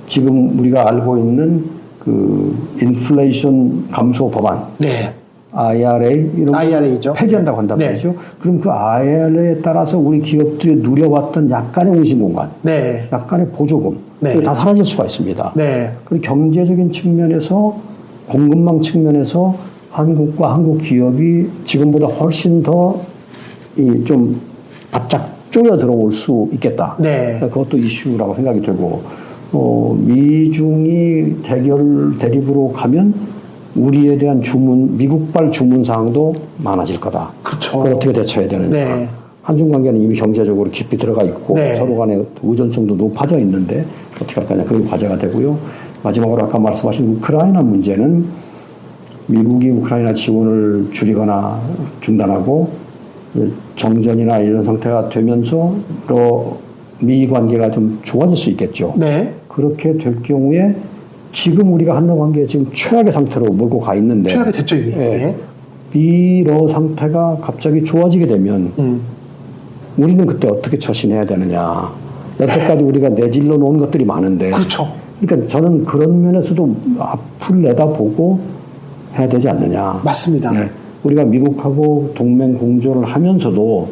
지금 우리가 알고 있는 그 인플레이션 감소 법안 네. IRA 이런 IRA죠. 거 폐지한다고 한단 네. 말이죠. 그럼 그 IRA에 따라서 우리 기업들이 누려왔던 약간의 운신 공간, 네. 약간의 보조금 네. 이거 다 사라질 수가 있습니다. 네. 그리고 경제적인 측면에서 공급망 측면에서 한국과 한국 기업이 지금보다 훨씬 더 좀 바짝 쪼여 들어올 수 있겠다. 네. 그것도 이슈라고 생각이 되고 미중이 대립으로 가면 우리에 대한 미국발 주문 사항도 많아질 거다. 그렇죠. 그걸 어떻게 대처해야 되느냐. 네. 한중 관계는 이미 경제적으로 깊이 들어가 있고 네. 서로 간의 의존성도 높아져 있는데 어떻게 할 거냐. 그게 과제가 되고요. 마지막으로 아까 말씀하신 우크라이나 문제는 미국이 우크라이나 지원을 줄이거나 중단하고 정전이나 이런 상태가 되면서 미 관계가 좀 좋아질 수 있겠죠. 네. 그렇게 될 경우에 지금 우리가 한러 관계 지금 최악의 상태로 몰고 가 있는데 최악의 됐죠 이미. 예, 네. 미러 상태가 갑자기 좋아지게 되면 우리는 그때 어떻게 처신해야 되느냐. 여태까지 우리가 내질러 놓은 것들이 많은데 그렇죠. 그러니까 저는 그런 면에서도 앞을 내다보고 해야 되지 않느냐. 맞습니다. 네. 우리가 미국하고 동맹 공조를 하면서도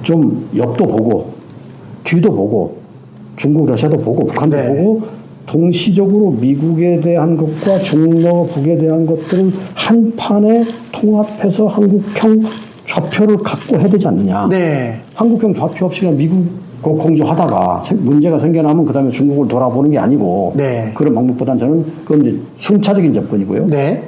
좀 옆도 보고 뒤도 보고 중국, 러시아도 보고 북한도 네. 보고 동시적으로 미국에 대한 것과 중러 북에 대한 것들을 한 판에 통합해서 한국형 좌표를 갖고 해야 되지 않느냐. 네. 한국형 좌표 없이 그냥 미국 공조하다가 문제가 생겨나면 그 다음에 중국을 돌아보는 게 아니고 네. 그런 방법보다는 저는 그건 이제 순차적인 접근이고요. 네.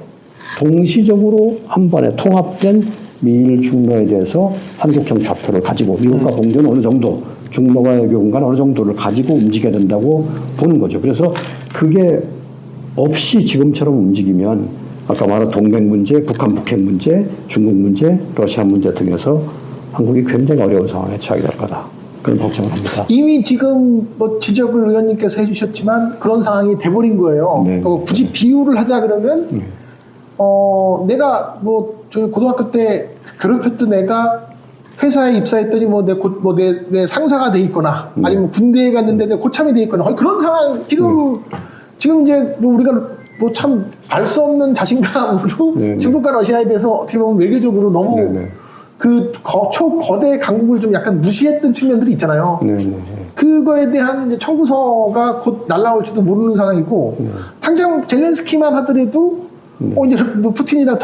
동시적으로 한 번에 통합된 미일 중로에 대해서 한국형 좌표를 가지고 미국과 공조는 어느 정도, 중로와 외교 공간 어느 정도를 가지고 움직여야 된다고 보는 거죠. 그래서 그게 없이 지금처럼 움직이면 아까 말한 동맹 문제, 북한 북핵 문제, 중국 문제, 러시아 문제 등에서 한국이 굉장히 어려운 상황에 처하게 될 거다. 그런 걱정을 합니다. 이미 지금 뭐 지적을 의원님께서 해주셨지만 그런 상황이 돼버린 거예요. 네. 굳이 비유를 하자 그러면 내가 뭐 저희 고등학교 때 괴롭혔던 애가 회사에 입사했더니 내 상사가 돼 있거나 아니면 군대에 갔는데 내 고참이 돼 있거나 그런 상황 지금 이제 뭐 우리가 뭐 참 알 수 없는 자신감으로 네, 네. 중국과 러시아에 대해서 어떻게 보면 외교적으로 너무 네, 네. 그 초거대 강국을 좀 약간 무시했던 측면들이 있잖아요. 네, 네. 그거에 대한 이제 청구서가 곧 날라올지도 모르는 상황이고 당장 젤렌스키만 하더라도 이제 뭐 푸틴이랑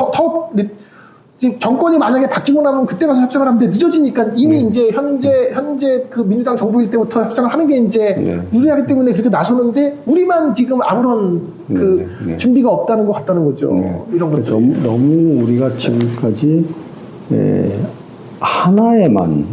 지금 정권이 만약에 바뀌고 나면 그때 가서 협상을 하면 늦어지니까 이미 이제 현재 그 민주당 정부일 때부터 협상을 하는 게 이제 유리하기 때문에 그렇게 나서는데 우리만 지금 아무런 그 준비가 없다는 것 같다는 거죠. 이런 것들. 너무 우리가 지금까지 하나에만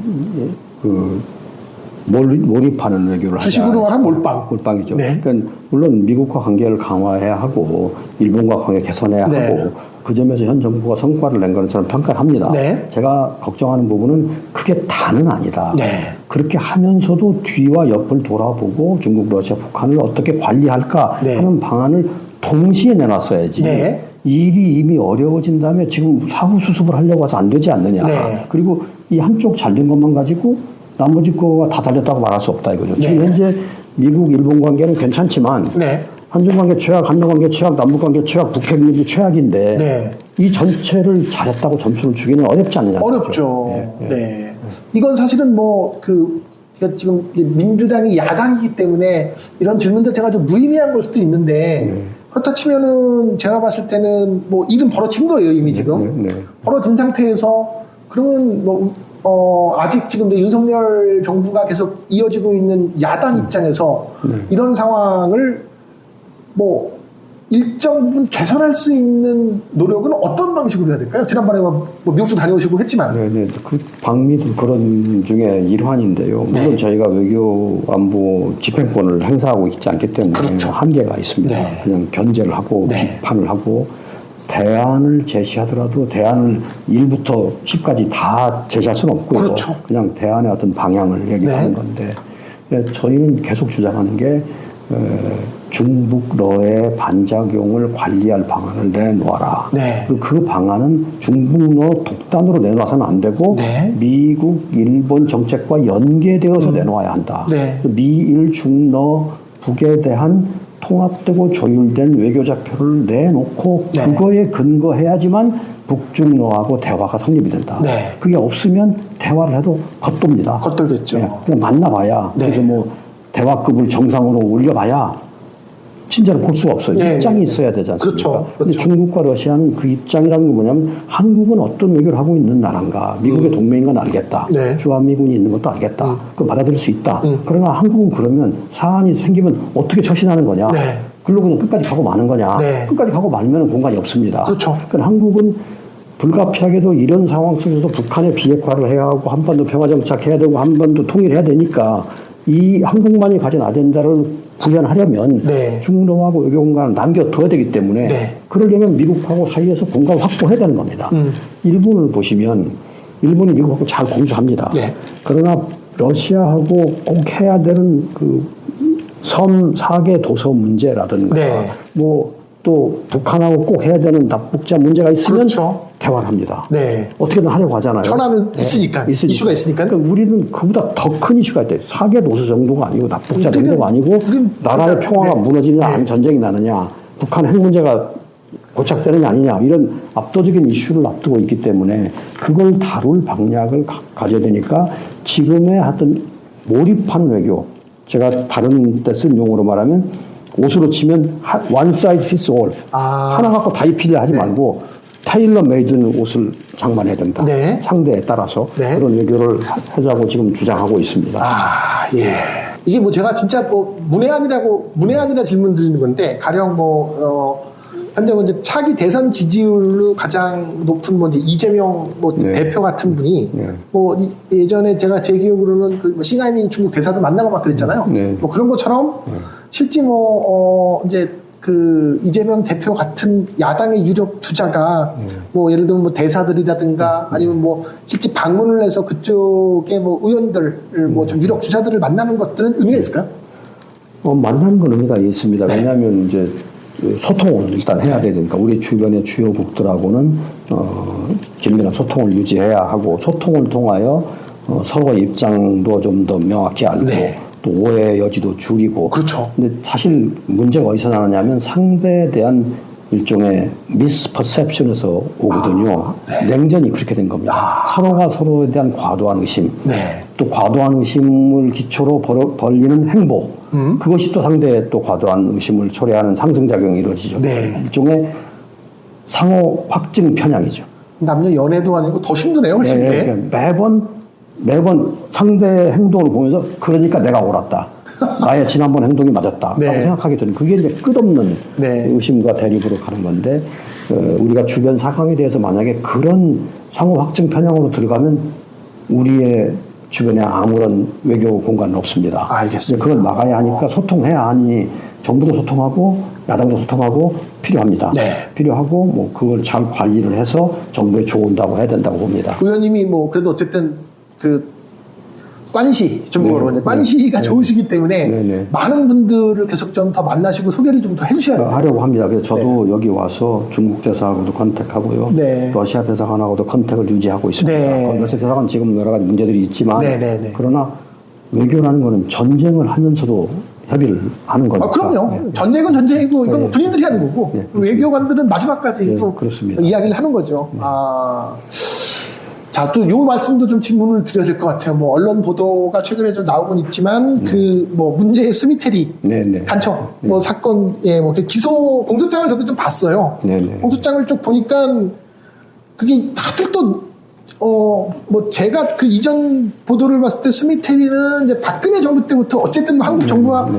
몰입하는 외교를 주식으로 말하면 몰빵. 몰빵이죠. 네. 그러니까 물론 미국과 관계를 강화해야 하고 일본과 관계 개선해야 네. 하고 그 점에서 현 정부가 성과를 낸 거는 저는 평가를 합니다. 네. 제가 걱정하는 부분은 그게 다는 아니다. 네. 그렇게 하면서도 뒤와 옆을 돌아보고 중국, 러시아, 북한을 어떻게 관리할까 네. 하는 방안을 동시에 내놨어야지. 네. 일이 이미 어려워진 다음에 지금 사후 수습을 하려고 해서 안 되지 않느냐. 네. 그리고 이 한쪽 잘된 것만 가지고 나머지 거가 다 달렸다고 말할 수 없다 이거죠. 네. 지금 현재 미국, 일본 관계는 괜찮지만 네. 한중 관계 최악, 한중 관계 최악, 남북 관계 최악, 북핵 문제 최악인데 네. 이 전체를 잘했다고 점수를 주기는 어렵지 않느냐. 어렵죠. 네. 네. 이건 사실은 그러니까 지금 민주당이 야당이기 때문에 이런 질문 자체가 좀 무의미한 걸 수도 있는데 그렇다 치면은 제가 봤을 때는 뭐 일은 벌어진 거예요 이미 지금. 벌어진 상태에서 그러면 아직 지금 이제 윤석열 정부가 계속 이어지고 있는 야당 입장에서 이런 상황을 뭐 일정 부분 개선할 수 있는 노력은 어떤 방식으로 해야 될까요? 지난번에 뭐 미국도 다녀오시고 했지만. 네. 그 방미도 그런 중에 일환인데요. 물론 저희가 외교 안보 집행권을 행사하고 있지 않기 때문에 그렇죠. 한계가 있습니다. 네. 그냥 견제를 하고 네. 비판을 하고 대안을 제시하더라도 대안을 1부터 10까지 다 제시할 수는 없고요. 그렇죠. 그냥 대안의 어떤 방향을 얘기하는 네. 건데 저희는 계속 주장하는 게 중북러의 반작용을 관리할 방안을 내놓아라. 네. 그 방안은 중북러 독단으로 내놔서는 안 되고 네. 미국, 일본 정책과 연계되어서 내놓아야 한다. 네. 미일, 중러, 북에 대한 통합되고 조율된 외교좌표를 내놓고 네. 그거에 근거해야지만 북중러하고 대화가 성립이 된다. 네. 그게 없으면 대화를 해도 겉돕니다. 겉돌겠죠. 그냥 만나봐야 네. 그래서 뭐 대화급을 정상으로 올려봐야 친절을 볼 수가 없어요. 네, 입장이 네. 있어야 되지 않습니까? 그렇죠. 근데 중국과 러시아는 그 입장이라는 게 뭐냐면 한국은 어떤 외교를 하고 있는 나라인가, 미국의 동맹인 건 알겠다, 네. 주한미군이 있는 것도 알겠다, 그거 받아들일 수 있다. 그러나 한국은 그러면 사안이 생기면 어떻게 처신하는 거냐, 네. 글로 그냥 끝까지 가고 마는 거냐, 네. 끝까지 가고 말면 공간이 없습니다. 그렇죠. 그러니까 한국은 불가피하게도 이런 상황 속에서도 북한의 비핵화를 해야 하고 한반도 평화정착해야 되고 한반도 통일해야 되니까 이 한국만이 가진 아젠다를 구현하려면 네. 중로하고 외교 공간을 남겨둬야 되기 때문에 네. 그러려면 미국하고 사이에서 공간을 확보해야 되는 겁니다. 일본을 보시면 일본이 미국하고 잘 공조합니다. 네. 그러나 러시아하고 꼭 해야 되는 그 섬 사계 도서 문제라든가 네. 뭐 또 북한하고 꼭 해야 되는 납북자 문제가 있으면 그렇죠. 대화를 합니다. 네. 어떻게든 하려고 하잖아요. 천하는 있으니까. 이슈가 있으니까. 그러니까 우리는 그보다 더 큰 이슈가 있대. 사계 도서 정도가 아니고 납북자 우리는- 정도가 아니고 우리는 나라의 진짜- 평화가 네. 무너지냐 네. 아니면 전쟁이 나느냐 북한 핵 문제가 고착되느냐 아니냐 이런 압도적인 이슈를 앞두고 있기 때문에 그걸 다룰 방향을 가져야 되니까 지금의 하여튼 몰입하는 외교 제가 다른 때 쓴 용어로 말하면 옷으로 치면 one size fits all 하나 갖고 다 입히려 하지 말고 테일러 메이드는 옷을 장만해야 된다. 네. 상대에 따라서 네. 그런 외교를 하자고 지금 주장하고 있습니다. 예. 이게 뭐 제가 진짜 뭐 문외한이라 질문 드리는 건데 가령 현재 이제 차기 대선 지지율로 가장 높은 뭐 이제 이재명 뭐 네. 대표 같은 분이 네. 뭐 예전에 제 기억으로는 그 싱하이민 중국 대사도 만나고 막 그랬잖아요. 네. 뭐 그런 것처럼 실제 이제 그 이재명 대표 같은 야당의 유력 주자가 뭐 예를 들면 뭐 대사들이라든가 아니면 뭐 실제 방문을 해서 그쪽의 뭐 의원들 뭐 좀 유력 주자들을 만나는 것들은 의미가 있을까요? 만나는 건 의미가 있습니다. 왜냐하면 이제 소통을 일단 해야 되니까 우리 주변의 주요국들하고는 긴밀한 소통을 유지해야 하고 소통을 통하여 서로의 입장도 좀 더 명확히 알고 네. 또 오해 여지도 줄이고. 그렇죠. 근데 사실 문제가 어디서 나느냐면 상대에 대한 일종의 미스퍼셉션에서 오거든요. 냉전이 그렇게 된 겁니다. 서로가 서로에 대한 과도한 의심, 네. 또 과도한 의심을 기초로 벌리는 행보, 그것이 또 상대의 또 과도한 의심을 초래하는 상승작용이 이루어지죠. 네. 일종의 상호 확증 편향이죠. 남녀 연애도 아니고 더 힘드네요, 훨씬. 네, 그러니까 매번 상대의 행동을 보면서 그러니까 내가 옳았다. 나의 지난번 행동이 맞았다. 네. 라고 생각하게 되는 그게 이제 끝없는 네. 의심과 대립으로 가는 건데 우리가 주변 상황에 대해서 만약에 그런 상호 확증 편향으로 들어가면 우리의 주변에 아무런 외교 공간은 없습니다. 알겠습니다. 그걸 막아야 하니까 소통해야 하니 정부도 소통하고 야당도 소통하고 필요합니다. 네. 필요하고 뭐 그걸 잘 관리를 해서 정부에 좋은다고 해야 된다고 봅니다. 의원님이 뭐 그래도 어쨌든 그 관시 중국어로 네. 이제 관시가 네. 좋으시기 때문에 네. 많은 분들을 계속 좀 더 만나시고 소개를 좀 더 해주셔야 돼요. 하려고 합니다. 그래서 저도 여기 와서 중국 대사하고도 컨택하고요. 네. 러시아 대사관하고도 컨택을 유지하고 있습니다. 네. 러시아 대사관 지금 여러 가지 문제들이 있지만 네. 그러나 외교라는 거는 전쟁을 하면서도 협의를 하는 거니까. 아, 그럼요. 네. 전쟁은 전쟁이고 이건 네. 군인들이 하는 거고 네, 그렇습니다. 외교관들은 마지막까지 네, 또 그렇습니다. 이야기를 하는 거죠. 자, 또 요 말씀도 좀 질문을 드려야 될 것 같아요. 뭐 언론 보도가 최근에 좀 나오곤 있지만 그 뭐 문제의 스미테리 네. 간첩 뭐 사건에 뭐 기소 공소장을 저도 좀 봤어요. 네. 공소장을 쭉 보니까 그게 하필 또 뭐 제가 그 이전 보도를 봤을 때 스미테리는 이제 박근혜 정부 때부터 어쨌든 뭐 한국 정부와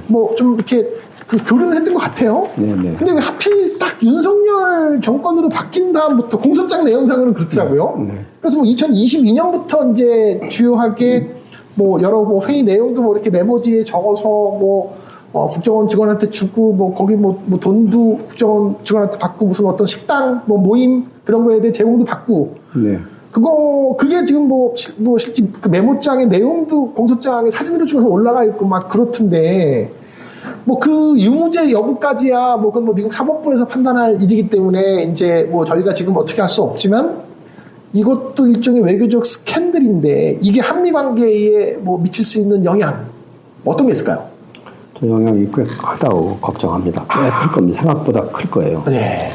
뭐 좀 이렇게 그 교류를 했던 것 같아요. 네. 근데 왜 하필 딱 윤석열 정권으로 바뀐 다음부터 공소장 내용상으로는 그렇더라고요. 그래서 뭐 2022년부터 이제 주요하게 뭐 여러 뭐 회의 내용도 뭐 이렇게 메모지에 적어서 뭐 국정원 직원한테 주고 뭐 거기 뭐 돈도 국정원 직원한테 받고 무슨 어떤 식당 뭐 모임 그런 거에 대해 제공도 받고 네. 그게 지금 뭐 실제 그 메모장의 내용도 공소장에 사진으로 찍어서 올라가 있고 막 그렇던데 뭐 그 유무죄 여부까지야 뭐 그건 뭐 미국 사법부에서 판단할 일이기 때문에 이제 뭐 저희가 지금 어떻게 할 수 없지만 이것도 일종의 외교적 스캔들인데 이게 한미 관계에 뭐 미칠 수 있는 영향 어떤 게 있을까요? 저 영향이 꽤 크다고 걱정합니다. 꽤 클 겁니다. 생각보다 클 거예요. 네.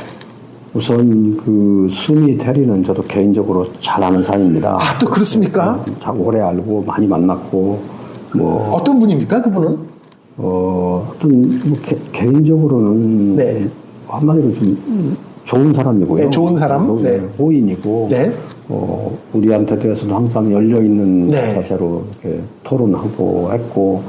우선 그 수미 대리는 저도 개인적으로 잘 아는 사이입니다. 아, 또 그렇습니까? 잘 오래 알고 많이 만났고 뭐 어떤 분입니까, 그분은? 어떤 뭐 개인적으로는 네. 한마디로 좀 좋은 사람이고요. 네, 좋은 사람. 네. 호인이고 네. 우리한테 대해서도 항상 열려 있는 네. 자세로 이렇게 토론하고 했고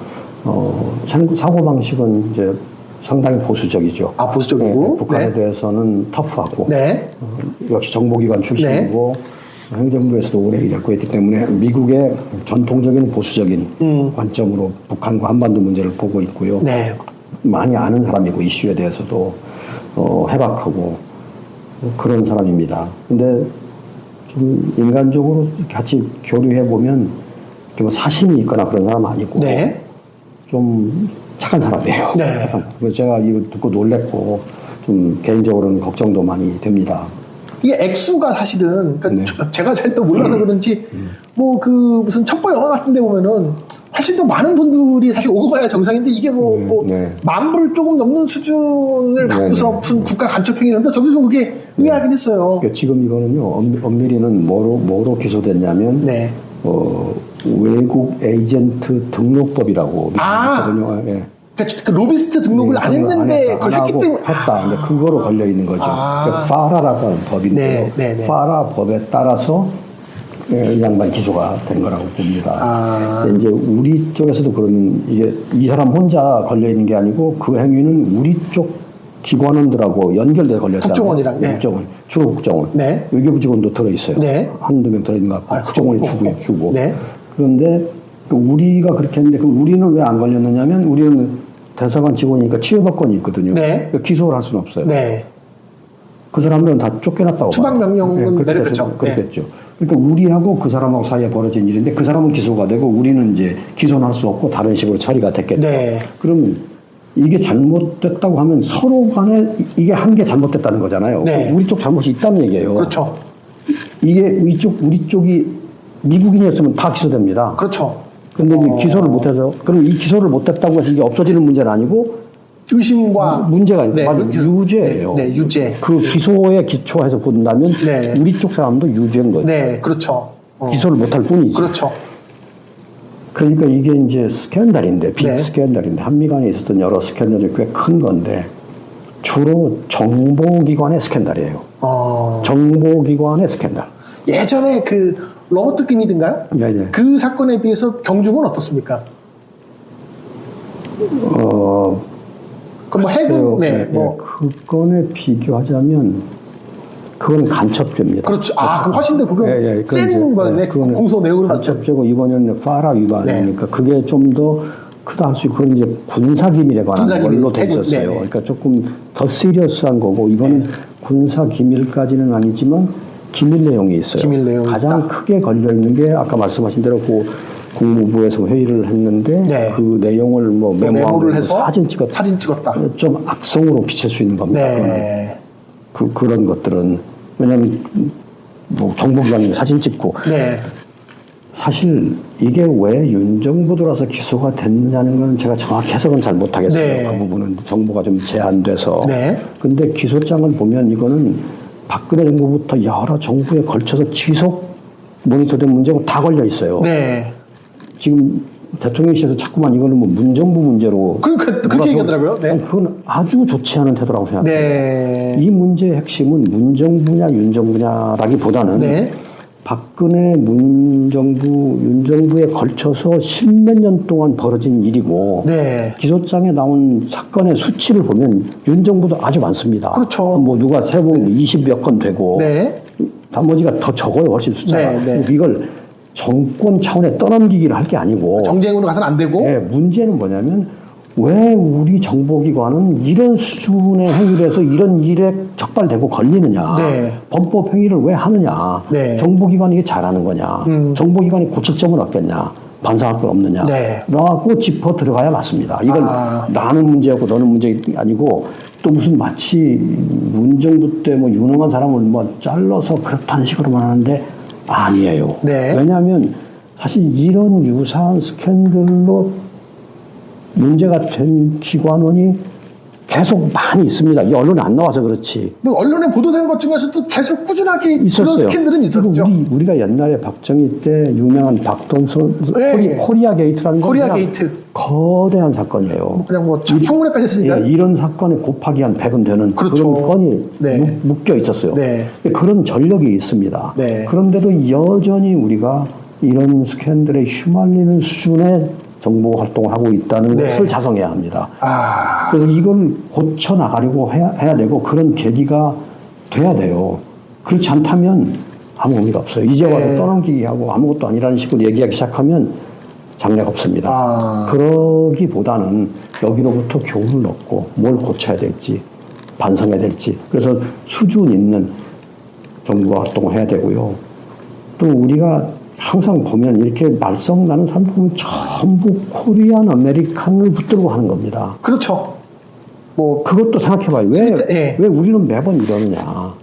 사고 방식은 이제 상당히 보수적이죠. 아, 보수적이고. 네, 북한에 네. 대해서는 터프하고 네. 역시 정보기관 출신이고 행정부에서도 오래 일했고 했기 때문에 미국의 전통적인 보수적인 관점으로 북한과 한반도 문제를 보고 있고요. 네. 많이 아는 사람이고 이슈에 대해서도 해박하고 그런 사람입니다. 근데 좀 인간적으로 같이 교류해 보면 좀 사심이 있거나 그런 사람 아니고 네. 좀 착한 사람이에요. 네. 그래서 제가 이거 듣고 놀랬고 좀 개인적으로는 걱정도 많이 됩니다. 이게 액수가 사실은 그러니까 네. 제가 잘 또 몰라서 그런지 뭐 그 무슨 첩보 영화 같은 데 보면은 훨씬 더 많은 분들이 사실 오고 가야 정상인데 이게 뭐 네. 만 불 조금 넘는 수준을 갖고서 네. 무슨 국가 간첩행위인데 저도 좀 그게 의아하긴 했어요. 그러니까 지금 이거는요 엄밀히는 뭐로 기소됐냐면 네. 외국 에이전트 등록법이라고 있거든요. 예. 그러니까 그 로비스트 등록을 안 했는데 그걸 했기 때문에 했다. 근데 그거로 걸려 있는 거죠. 그러니까 파라라고 하는 법인데요. 네. 파라 법에 따라서 이 양반 기소가 된 거라고 봅니다. 근데 이제 우리 쪽에서도 그러면 이게 이 사람 혼자 걸려 있는 게 아니고 그 행위는 우리 쪽 기관원들하고 연결돼 걸렸잖아요. 국정원이랑, 네. 국정원, 주로 국정원. 네. 외교부 직원도 들어있어요. 네. 한두 명 들어있는 것 같고 국정원이 주고. 네. 그런데 우리가 그렇게 했는데 그럼 우리는 왜 안 걸렸느냐면 우리는 대사관 직원이니까 치외법권이 있거든요. 네. 그러니까 기소를 할 수는 없어요. 네. 그 사람들은 다 쫓겨났다고. 추방 봐요. 명령은 그렇게 내렸겠죠. 해서 그렇겠죠. 그러니까 우리하고 그 사람하고 사이에 벌어진 일인데 그 사람은 기소가 되고 우리는 이제 기소는 할 수 없고 다른 식으로 처리가 됐겠죠. 네. 그러면 이게 잘못됐다고 하면 서로 간에 이게 한 게 잘못됐다는 거잖아요. 네. 우리 쪽 잘못이 있다는 얘기예요. 그렇죠. 이게 우리 쪽이 미국인이었으면 다 기소됩니다. 그렇죠. 근데 이제 기소를 못해서 그럼 이 기소를 못했다고 해서 이게 없어지는 문제는 아니고 의심과 문제가 있는 네, 맞아요. 유죄예요. 네, 유죄. 그 기소에 기초해서 본다면 네. 우리 쪽 사람도 유죄인 거죠. 네, 그렇죠. 기소를 못할 뿐이지. 그렇죠. 그러니까 이게 이제 스캔들인데, 빅 네. 스캔들인데, 한미 간에 있었던 여러 스캔들이 꽤 큰 건데, 주로 정보기관의 스캔들이에요. 정보기관의 스캔들. 예전에 그 로버트 기미든가요? 예. 그 사건에 비해서 경중은 어떻습니까? 그 뭐 해군, 네, 뭐. 그 건에 비교하자면, 그건 간첩죄입니다. 그렇죠. 그럼 훨씬 더 그거 그건 센 이제, 거네. 그거는 공소 내용을 봤을 때. 간첩죄고 이번에는 파라 위반이니까 그게 좀 더 크다 할 수 있고, 그건 이제 군사기밀에 관한 군사기밀, 걸로 돼 해군, 있었어요. 네네. 그러니까 조금 더 시리어스한 거고, 이거는 군사기밀까지는 아니지만 기밀 내용이 있어요. 기밀 내용이 가장 있다. 크게 걸려있는 게 아까 말씀하신 대로 그 국무부에서 회의를 했는데 네. 그 내용을 뭐 메모를 해서 사진 찍었다. 사진 찍었다. 좀 악성으로 비칠 수 있는 겁니다. 네. 그런 것들은 왜냐하면 뭐 정보기관이 사진 찍고 네. 사실 이게 왜 윤정부 들어서 기소가 됐느냐는 건 제가 정확히 해석은 잘 못하겠어요. 네. 그 부분은 정보가 좀 제한돼서. 네. 근데 기소장을 보면 이거는 박근혜 정부부터 여러 정부에 걸쳐서 지속 모니터된 문제고 다 걸려 있어요. 네. 지금 대통령실에서 자꾸만 이거는 뭐 문정부 문제로. 그러니까 그렇게 몰아서- 얘기하더라고요. 네. 아니, 그건 아주 좋지 않은 태도라고 생각해요. 네. 이 문제의 핵심은 문정부냐 윤정부냐라기보다는 네. 박근혜 윤정부에 걸쳐서 십몇 년 동안 벌어진 일이고 네. 기소장에 나온 사건의 수치를 보면 윤정부도 아주 많습니다. 그렇죠. 뭐 누가 세보면 20몇 건 되고 네. 나머지가 더 적어요. 훨씬 숫자가. 네, 네. 이걸 정권 차원에 떠넘기기를 할 게 아니고 정쟁으로 가서는 안 되고. 네, 문제는 뭐냐면 왜 우리 정보기관은 이런 수준의 행위를 해서 이런 일에 적발되고 걸리느냐. 네. 범법 행위를 왜 하느냐. 네. 정보기관이 이게 잘하는 거냐. 정보기관이 고칠 점은 없겠냐. 반성할 건 없느냐. 네. 라고 짚어 들어가야 맞습니다. 이건 나는 문제였고 너는 문제 아니고 또 무슨 마치 문정부 때 뭐 유능한 사람을 뭐 잘라서 그렇다는 식으로만 하는데 아니에요. 네. 왜냐하면 사실 이런 유사한 스캔들로 문제가 된 기관원이 계속 많이 있습니다. 이 언론에 안 나와서 그렇지. 뭐 언론에 보도된 것 중에서도 계속 꾸준하게 있었어요. 그런 스캔들은 있었죠. 그리고 우리가 옛날에 박정희 때 유명한 박동선 네. 코리아 게이트라는 건 코리아 그냥 게이트. 거대한 사건이에요. 그냥 뭐 평문회까지 했으니까. 예, 이런 사건에 곱하기 한 100은 되는 그렇죠. 그런 건이 네. 묶여 있었어요. 네. 그런 전력이 있습니다. 네. 그런데도 여전히 우리가 이런 스캔들에 휘말리는 수준의 정보 활동을 하고 있다는 네. 것을 자성해야 합니다. 아. 그래서 이걸 고쳐 나가려고 해야 되고 그런 계기가 돼야 돼요. 그렇지 않다면 아무 의미가 없어요. 이제 와서 네. 떠넘기기 하고 아무것도 아니라는 식으로 얘기하기 시작하면 장래가 없습니다. 그러기보다는 여기로부터 교훈을 얻고 뭘 고쳐야 될지 반성해야 될지 그래서 수준 있는 정보 활동을 해야 되고요. 또 우리가 항상 보면 이렇게 말썽 나는 사람들 보면 전부 코리안 아메리칸을 붙들고 하는 겁니다. 그렇죠. 뭐 그것도 생각해봐요. 예. 왜 우리는 매번 이러느냐.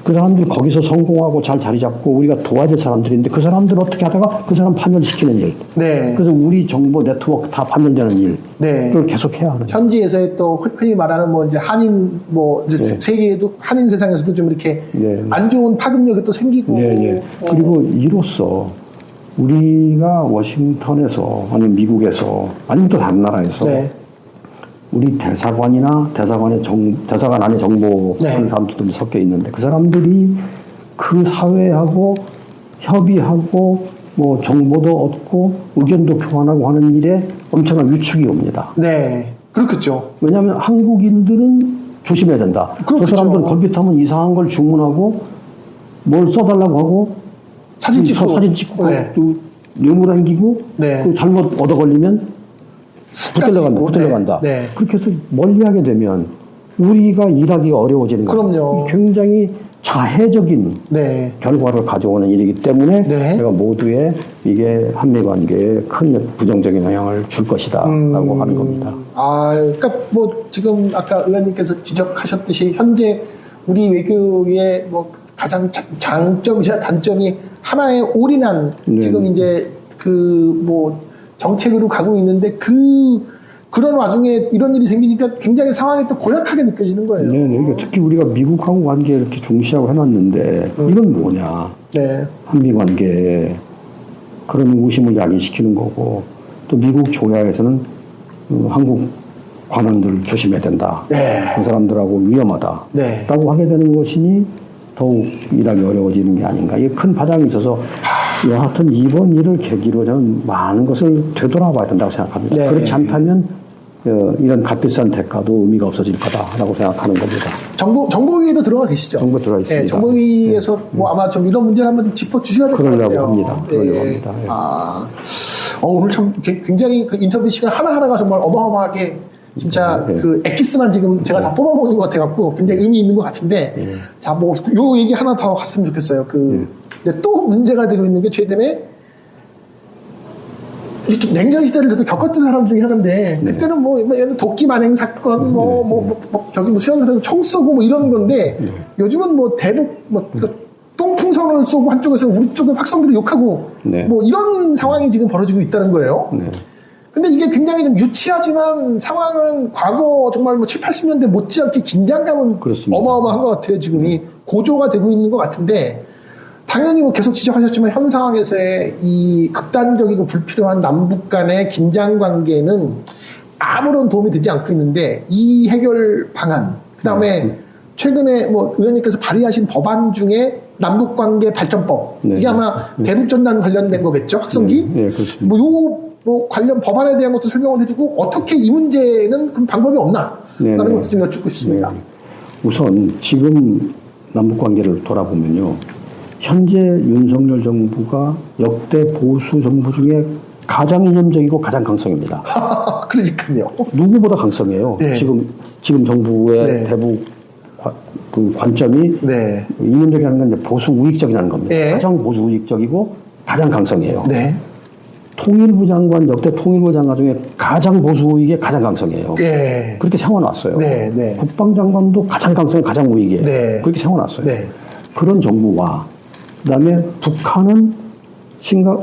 그 사람들이 거기서 성공하고 잘 자리 잡고 우리가 도와줄 사람들인데 그 사람들 어떻게 하다가 그 사람 파멸시키는 일. 네. 그래서 우리 정보 네트워크 다 파멸되는 일을 네. 계속 해야 하는 거예요. 현지에서의 또 흔히 말하는 뭐 이제 한인 뭐 이제 네. 세계에도 한인 세상에서도 좀 이렇게 네. 안 좋은 파급력이 또 생기고. 네. 그리고 이로써 우리가 워싱턴에서 아니면 미국에서 아니면 또 다른 나라에서 네. 우리 대사관이나 대사관 안에 정보 네. 하는 사람들도 섞여 있는데 그 사람들이 그 사회하고 협의하고 뭐 정보도 얻고 의견도 교환하고 하는 일에 엄청난 위축이 옵니다. 네. 그렇겠죠. 왜냐하면 한국인들은 조심해야 된다. 그렇겠죠. 저 사람들은 컴퓨터하면 이상한 걸 주문하고 뭘 써달라고 하고 사진 찍고. 사진 찍고 네. 또 뇌물 남기고 네. 그 잘못 얻어 걸리면 붙들려간다. 네. 그렇게 해서 멀리하게 되면 우리가 일하기 어려워지는 거예요. 그럼요. 굉장히 자해적인 네. 결과를 가져오는 일이기 때문에 네. 제가 모두의 이게 한미 관계에 큰 부정적인 영향을 줄 것이다라고 하는 겁니다. 아, 그러니까 뭐 지금 아까 의원님께서 지적하셨듯이 현재 우리 외교의 뭐 가장 장점이자 단점이 하나에 올인한 네. 지금 이제 그 뭐 정책으로 가고 있는데 그런 와중에 이런 일이 생기니까 굉장히 상황이 또 고약하게 느껴지는 거예요. 네, 그러니까 특히 우리가 미국하고 관계 이렇게 중시하고 해놨는데 이건 뭐냐? 네. 한미 관계에 그런 의심을 야기시키는 거고 또 미국 조야에서는 한국 관원들 조심해야 된다. 네. 그 사람들하고 위험하다. 네. 라고 하게 되는 것이니 더욱 일하기 어려워지는 게 아닌가. 이게 큰 파장이 있어서 여하튼 이번 일을 계기로 저는 많은 것을 되돌아봐야 된다고 생각합니다. 네. 그렇지 않다면 이런 값비싼 대가도 의미가 없어질 거다라고 생각하는 겁니다. 정보위에도 들어가 계시죠? 정보 들어가 있습니다. 네, 정보위에서 뭐 아마 좀 이런 문제를 한번 짚어주셔야 될 것 같아요. 그러려고 합니다. 그러려고 합니다. 예. 아, 오늘 참 굉장히 그 인터뷰 시간 하나하나가 정말 어마어마하게 진짜 네. 그 엑기스만 지금 제가 다 뽑아먹는 것 같아갖고 굉장히 의미 있는 것 같은데 자, 뭐 요 얘기 하나 더 했으면 좋겠어요. 근데 또 문제가 되고 있는 게 최근에 이렇게 냉전 시대를 저도 겪었던 사람 중에 하나인데 그때는 뭐 도끼 만행 사건 저기 뭐 수영사람 총 쏘고 뭐 이런 건데 요즘은 뭐 대북 똥풍선을 쏘고 한쪽에서 우리 쪽은 확성기를 욕하고 네. 뭐 이런 상황이 지금 벌어지고 있다는 거예요. 네. 근데 이게 굉장히 좀 유치하지만 상황은 과거 정말 뭐 7, 80년대 못지않게 긴장감은 그렇습니다. 어마어마한 것 같아요. 지금이 고조가 되고 있는 것 같은데 당연히 뭐 계속 지적하셨지만 현 상황에서의 이 극단적이고 불필요한 남북 간의 긴장 관계는 아무런 도움이 되지 않고 있는데 이 해결 방안, 그 다음에 최근에 뭐 의원님께서 발의하신 법안 중에 남북 관계 발전법, 네. 이게 아마 대북 전단 관련된 거겠죠? 확성기? 네, 그렇습니다. 뭐 관련 법안에 대한 것도 설명을 해주고 어떻게 이 문제는 그 방법이 없나? 네, 라는 네. 것도 좀 여쭙고 싶습니다. 네. 우선 지금 남북 관계를 돌아보면요. 현재 윤석열 정부가 역대 보수 정부 중에 가장 이념적이고 가장 강성입니다. 그러니까요. 누구보다 강성해요. 네. 지금 정부의 네. 대북 그 관점이 네. 이념적이라는 건 이제 보수 우익적이라는 겁니다. 네. 가장 보수 우익적이고 가장 강성해요. 네. 통일부 장관 역대 통일부 장관 중에 가장 보수 우익에 가장 강성해요. 예. 그렇게 세워놨어요. 네, 네. 국방장관도 가장 강성해 가장 우익이에요. 네. 그렇게 세워놨어요. 네. 그런 정부와 그다음에 북한은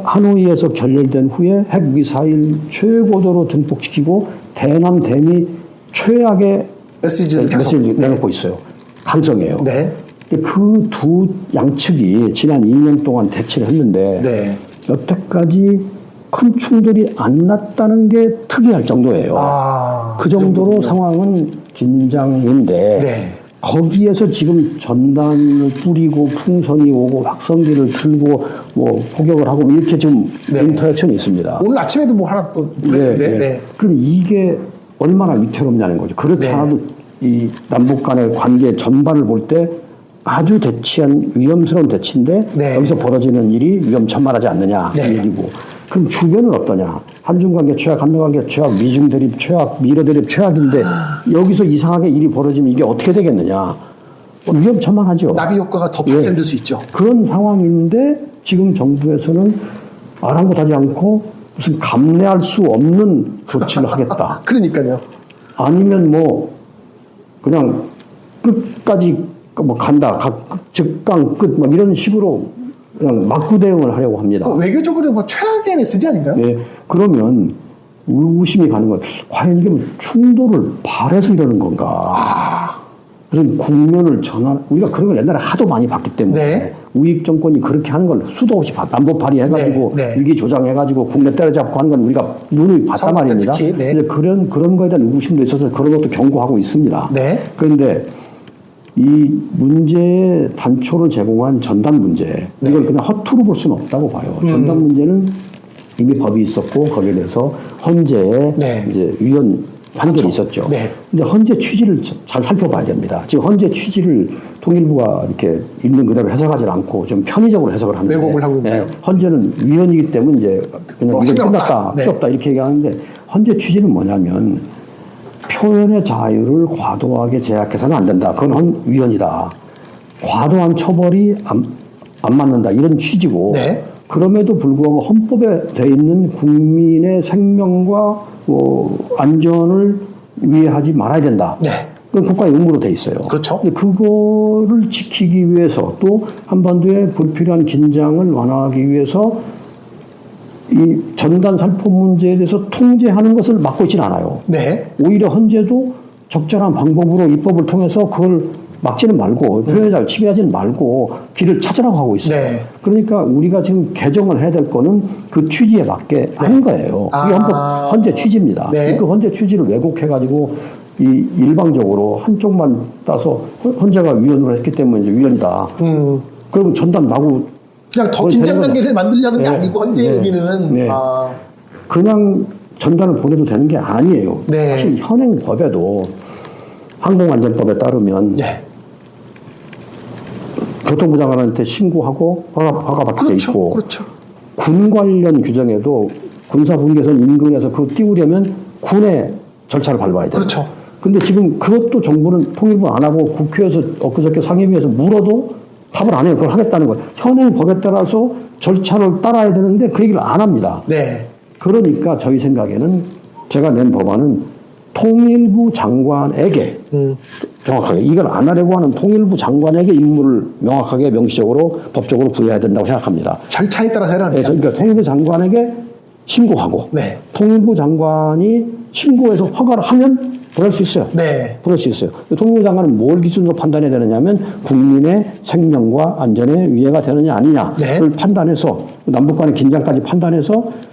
하노이에서 결렬된 후에 핵미사일 최고도로 증폭시키고 대남 대미 최악의 메시지를 계속. 메시지를 내놓고 있어요. 강성해요. 네. 그 두 양측이 지난 2년 동안 대치를 했는데 네. 여태까지 큰 충돌이 안 났다는 게 특이할 정도예요. 아. 그 정도로 정도군요. 상황은 긴장인데 네. 거기에서 지금 전단을 뿌리고 풍선이 오고 확성기를 들고 뭐 포격을 하고 이렇게 지금 네. 인터랙션이 있습니다. 오늘 아침에도 뭐 하나 또 그랬던데. 네. 그럼 이게 얼마나 위태롭냐는 거죠. 그렇지 네. 않아도 이 남북 간의 관계 전반을 볼 때 아주 대치한 위험스러운 대치인데 네. 여기서 벌어지는 일이 위험천만하지 않느냐 네. 이 얘기고 그럼 주변은 어떠냐? 한중 관계 최악, 한미 관계 최악, 미중 대립 최악, 미러 대립 최악인데 여기서 이상하게 일이 벌어지면 이게 어떻게 되겠느냐? 위험천만하죠. 나비 효과가 더 예. 발생될 수 있죠. 그런 상황인데 지금 정부에서는 아랑곳하지 않고 무슨 감내할 수 없는 조치를 하겠다. 그러니까요. 아니면 뭐 그냥 끝까지 뭐 간다, 즉강 끝, 막 이런 식으로 그냥 막구 대응을 하려고 합니다. 그 외교적으로 뭐 최악의 메시지 아닌가요? 예, 그러면 의구심이 가는 건 과연 이게 뭐 충돌을 바래서 이러는 건가? 무슨 국면을 전환, 우리가 그런 걸 옛날에 하도 많이 봤기 때문에 네. 우익 정권이 그렇게 하는 걸 수도 없이 남북 발의해가지고 네, 네. 위기 조장해가지고 국내 때려잡고 하는 건 우리가 눈을 봤단 선거 때 말입니다. 특히, 네. 근데 그런 거에 대한 의구심도 있어서 그런 것도 경고하고 있습니다. 네. 그런데 이 문제의 단초를 제공한 전단 문제, 네. 이걸 그냥 허투루 볼 수는 없다고 봐요. 전단 문제는 이미 법이 있었고 거기에 대해서 헌재에 네. 이제 위헌 판결이 있었죠. 네. 근데 헌재 취지를 잘 살펴봐야 됩니다. 지금 헌재 취지를 통일부가 이렇게 있는 그대로 해석하지 않고 좀 편의적으로 해석을 하는데 왜곡을 하고 있나요? 헌재는 위헌이기 때문에 이제 그냥 이게 상관없다. 끝났다, 네. 필요 없다 이렇게 얘기하는데 헌재 취지는 뭐냐면 표현의 자유를 과도하게 제약해서는 안 된다. 그건 위헌이다. 과도한 처벌이 안 맞는다. 이런 취지고 네. 그럼에도 불구하고 헌법에 돼 있는 국민의 생명과 안전을 위해하지 말아야 된다. 네. 그건 국가의 의무로 돼 있어요. 그렇죠. 근데 그거를 지키기 위해서 또 한반도의 불필요한 긴장을 완화하기 위해서 이 전단 살포 문제에 대해서 통제하는 것을 막고 있지는 않아요. 네. 오히려 헌재도 적절한 방법으로 입법을 통해서 그걸 막지는 말고 표현의 자유를 침해하지는 말고 길을 찾으라고 하고 있어요. 네. 그러니까 우리가 지금 개정을 해야 될 거는 그 취지에 맞게 하는 거예요. 그게 헌재 취지입니다. 네. 그 헌재 취지를 왜곡해가지고 이 일방적으로 한쪽만 따서 헌재가 위헌으로 했기 때문에 이제 위헌이다. 그러면 전단 마구 그냥 더 그건 긴장 되는 관계를 만들려는 게 네. 아니고 헌재의 네. 의미는 네. 아, 그냥 전단을 보내도 되는 게 아니에요. 네. 사실 현행법에도 항공안전법에 따르면 네. 교통부 장관한테 신고하고 허가 받게 돼 그렇죠. 있고 그렇죠. 군 관련 규정에도 군사분계선 인근에서 그거 띄우려면 군의 절차를 밟아야 돼요. 그렇죠. 근데 지금 그것도 정부는 통일부 안 하고 국회에서 엊그저께 상임위에서 물어도 답을 안 해요. 그걸 하겠다는 거예요. 현행 법에 따라서 절차를 따라야 되는데 그 얘기를 안 합니다. 네. 그러니까 저희 생각에는 제가 낸 법안은 통일부 장관에게 정확하게 이걸 안 하려고 하는 통일부 장관에게 임무를 명확하게 명시적으로 법적으로 부여해야 된다고 생각합니다. 절차에 따라서 해라. 네, 그러니까 통일부 장관에게 신고하고 네. 통일부 장관이 신고해서 허가를 하면 보낼 수 있어요. 네. 보낼 수 있어요. 통일부 장관은 뭘 기준으로 판단해야 되느냐면 국민의 생명과 안전에 위해가 되느냐 아니냐를 네. 판단해서 남북 간의 긴장까지 판단해서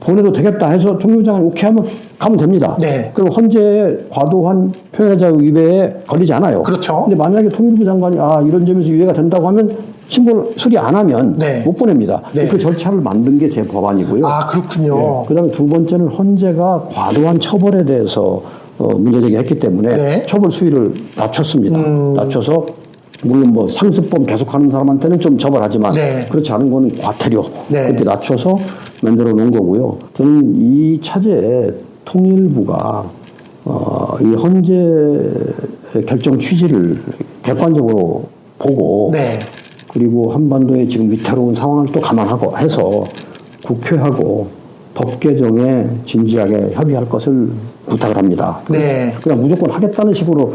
보내도 되겠다 해서 통일부 장관이 오케이 하면 가면 됩니다. 네. 그리고 헌재의 과도한 표현의 자유 위배에 걸리지 않아요. 그렇죠. 근데 만약에 통일부 장관이 이런 점에서 위배가 된다고 하면 신고를 수리 안 하면 네. 못 보냅니다. 네. 그 절차를 만든 게 제 법안이고요. 아, 그렇군요. 그다음에 두 번째는 헌재가 과도한 처벌에 대해서 문제 제기했기 때문에 네. 처벌 수위를 낮췄습니다. 낮춰서 물론 뭐 상습범 계속하는 사람한테는 좀 처벌하지만 네. 그렇지 않은 거는 과태료 네. 그렇게 낮춰서 만들어 놓은 거고요. 저는 이 차제에 통일부가 이 헌재 결정 취지를 객관적으로 보고 네. 그리고 한반도의 지금 위태로운 상황을 또 감안하고 해서 국회하고 법 개정에 진지하게 협의할 것을 부탁을 합니다. 네. 그냥 무조건 하겠다는 식으로,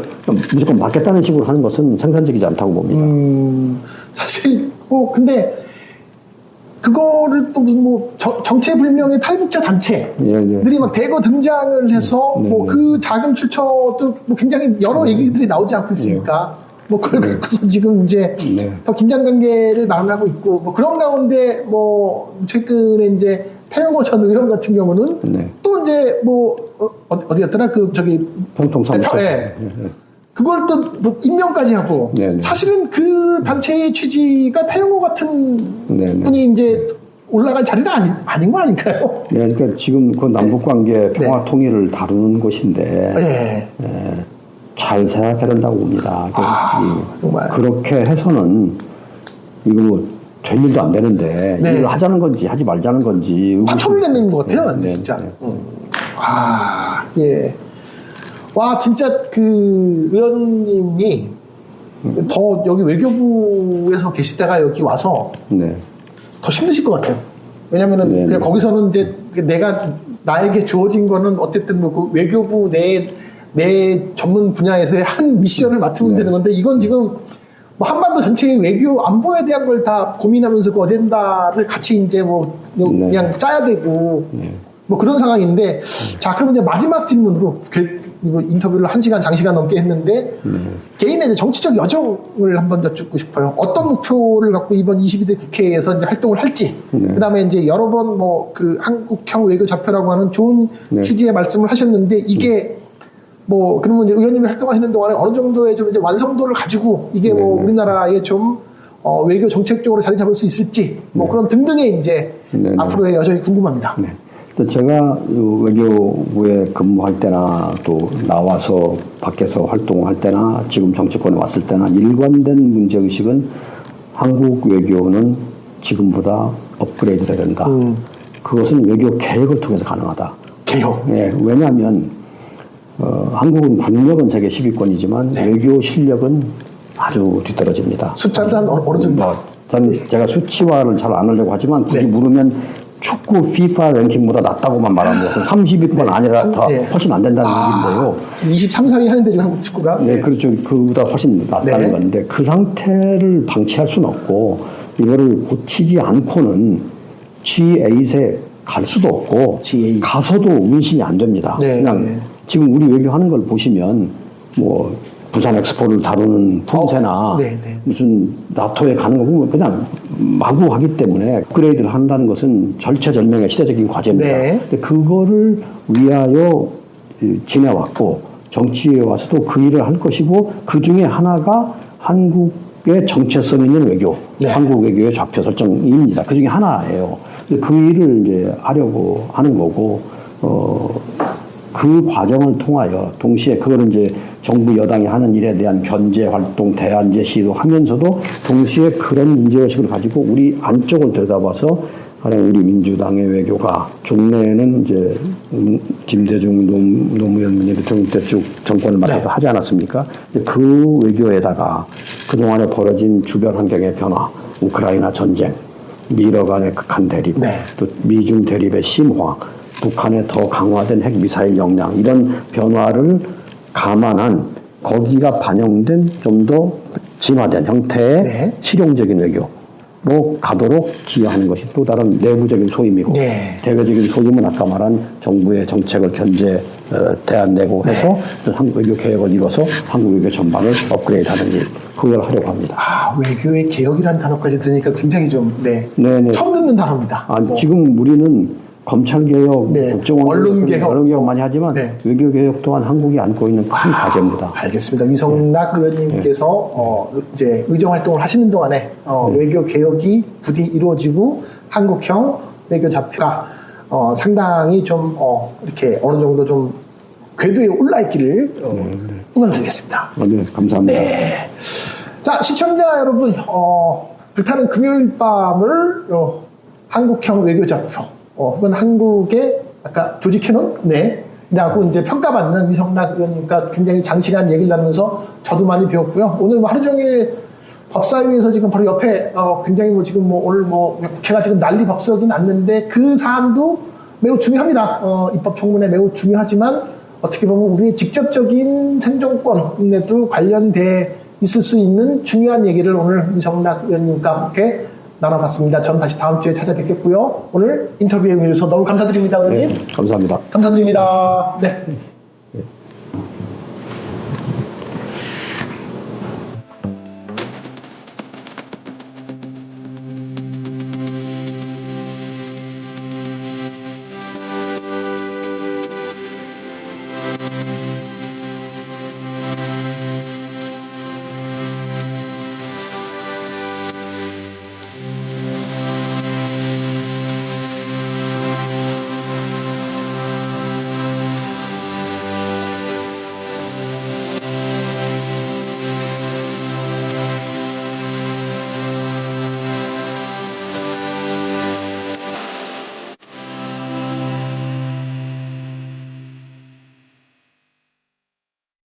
무조건 맞겠다는 식으로 하는 것은 생산적이지 않다고 봅니다. 사실 근데 그거를 또 무슨 뭐 정체불명의 탈북자 단체들이 막 대거 등장을 해서 네, 뭐 네. 그 자금 출처도 뭐 굉장히 여러 얘기들이 나오지 않고 있습니까? 뭐 그걸 갖고서 지금 이제 네. 더 긴장 관계를 마련하고 있고 뭐 그런 가운데 뭐 최근에 이제 태영호 전 의원 같은 경우는 네. 또 이제 뭐 어디였더라 그 저기 평통사무소. 예. 그걸 또 뭐 임명까지 하고 네네. 사실은 그 단체의 취지가 태영호 같은 네네. 분이 이제 올라갈 자리가 아닌 거 아닐까요? 네, 그러니까 지금 그 남북관계 평화 통일을 다루는 곳인데 예. 잘 생각해야 된다고 봅니다. 정말. 그렇게 해서는 이거 뭐 될 일도 안 되는데 네. 이걸 하자는 건지 하지 말자는 건지 화초를 내는 것 같아요, 완전 네, 진짜. 네. 예. 와, 진짜 그 의원님이 더 여기 외교부에서 계시다가 여기 와서 네. 더 힘드실 것 같아요. 왜냐면은 네, 그냥 네. 거기서는 이제 나에게 주어진 거는 어쨌든 뭐 그 외교부 내 전문 분야에서의 한 미션을 맡으면 네. 되는 건데 이건 지금 뭐 한반도 전체의 외교 안보에 대한 걸 다 고민하면서 그 어젠다를 같이 이제 뭐 그냥 네. 짜야 되고 뭐 그런 상황인데 자, 그럼 이제 마지막 질문으로 이거 인터뷰를 1시간 장시간 넘게 했는데 개인의 이제 정치적 여정을 한번 여쭙고 싶어요. 어떤 목표를 갖고 이번 22대 국회에서 이제 활동을 할지, 그다음에 이제 여러 번 뭐 그 한국형 외교 좌표라고 하는 좋은 취지의 말씀을 하셨는데 이게 뭐 그러면 이제 의원님이 활동하시는 동안에 어느 정도의 좀 이제 완성도를 가지고 이게 뭐 우리나라에 좀 외교 정책적으로 자리 잡을 수 있을지 뭐 그런 등등의 이제 앞으로의 여정이 궁금합니다. 네. 근데 제가 외교부에 근무할 때나 또 나와서 밖에서 활동을 할 때나 지금 정치권에 왔을 때나 일관된 문제의식은 한국 외교는 지금보다 업그레이드 돼야 된다. 그것은 외교 개혁을 통해서 가능하다. 개혁. 예, 왜냐하면 한국은 국력은 세계 10위권이지만 외교 실력은 아주 뒤떨어집니다. 숫자를 한 어느 정도? 제가 수치화를 잘 안 하려고 하지만 굳이 물으면 축구 FIFA 랭킹보다 낫다고만 말하면 30위권 아니라 더 훨씬 안 된다는 얘기인데요. 23, 4위 하는데 지금 한국 축구가? 네, 그렇죠. 그보다 훨씬 낫다는 건데 그 상태를 방치할 수는 없고 이거를 고치지 않고는 G8에 갈 수도 없고 G8. 가서도 운신이 안 됩니다. 그냥 지금 우리 외교하는 걸 보시면 뭐 부산 엑스포를 다루는 품새나 무슨 나토에 가는 거 보면 그냥 마구 하기 때문에 업그레이드를 한다는 것은 절체절명의 시대적인 과제입니다. 근데 그거를 위하여 지내왔고 정치에 와서도 그 일을 할 것이고 그 중에 하나가 한국의 정체성 있는 외교, 한국 외교의 좌표 설정입니다. 그 중에 하나예요. 그 일을 이제 하려고 하는 거고, 그 과정을 통하여 동시에 그거는 이제 정부 여당이 하는 일에 대한 견제 활동, 대안 제시도 하면서도 동시에 그런 문제의식을 가지고 우리 안쪽을 들여다봐서 가령 우리 민주당의 외교가 종래에는 이제 김대중 노무현 문재인 대통령 때 쭉 정권을 맡아서 하지 않았습니까? 그 외교에다가 그동안에 벌어진 주변 환경의 변화, 우크라이나 전쟁, 미러 간의 극한 대립, 또 미중 대립의 심화, 북한의 더 강화된 핵미사일 역량 이런 변화를 감안한 거기가 반영된 좀 더 진화된 형태의 실용적인 외교로 가도록 기여하는 것이 또 다른 내부적인 소임이고 대외적인 소임은 아까 말한 정부의 정책을 견제 대안 내고 해서 한국 외교 개혁을 이뤄서 한국 외교 전반을 업그레이드하는 일 그걸 하려고 합니다. 아, 외교의 개혁이라는 단어까지 들으니까 굉장히 좀 처음 듣는 단어입니다. 지금 우리는 검찰개혁, 국정원 언론개혁 많이 하지만 외교개혁 또한 한국이 안고 있는 큰 과제입니다. 알겠습니다. 위성락 의원님께서 이제 의정활동을 하시는 동안에 외교개혁이 부디 이루어지고 한국형 외교 좌표가 상당히 좀 이렇게 어느 정도 좀 궤도에 올라있기를 응원드리겠습니다. 네, 감사합니다. 자, 시청자 여러분, 불타는 금요일 밤을 한국형 외교 좌표 혹은 한국의 아까 조지 캐논 라고 이제 평가받는 위성락 의원님과 굉장히 장시간 얘기를 나누면서 저도 많이 배웠고요. 오늘 뭐 하루 종일 법사위에서 지금 바로 옆에 굉장히 뭐 지금 뭐 오늘 뭐 국회가 지금 난리 법석이 났는데 그 사안도 매우 중요합니다. 입법 청문회 매우 중요하지만 어떻게 보면 우리의 직접적인 생존권에도 관련돼 있을 수 있는 중요한 얘기를 오늘 위성락 의원님과 함께 나눠봤습니다. 전 다시 다음 주에 찾아뵙겠고요. 오늘 인터뷰에 응해주셔서 너무 감사드립니다, 의원님. 감사합니다. 감사드립니다. 네.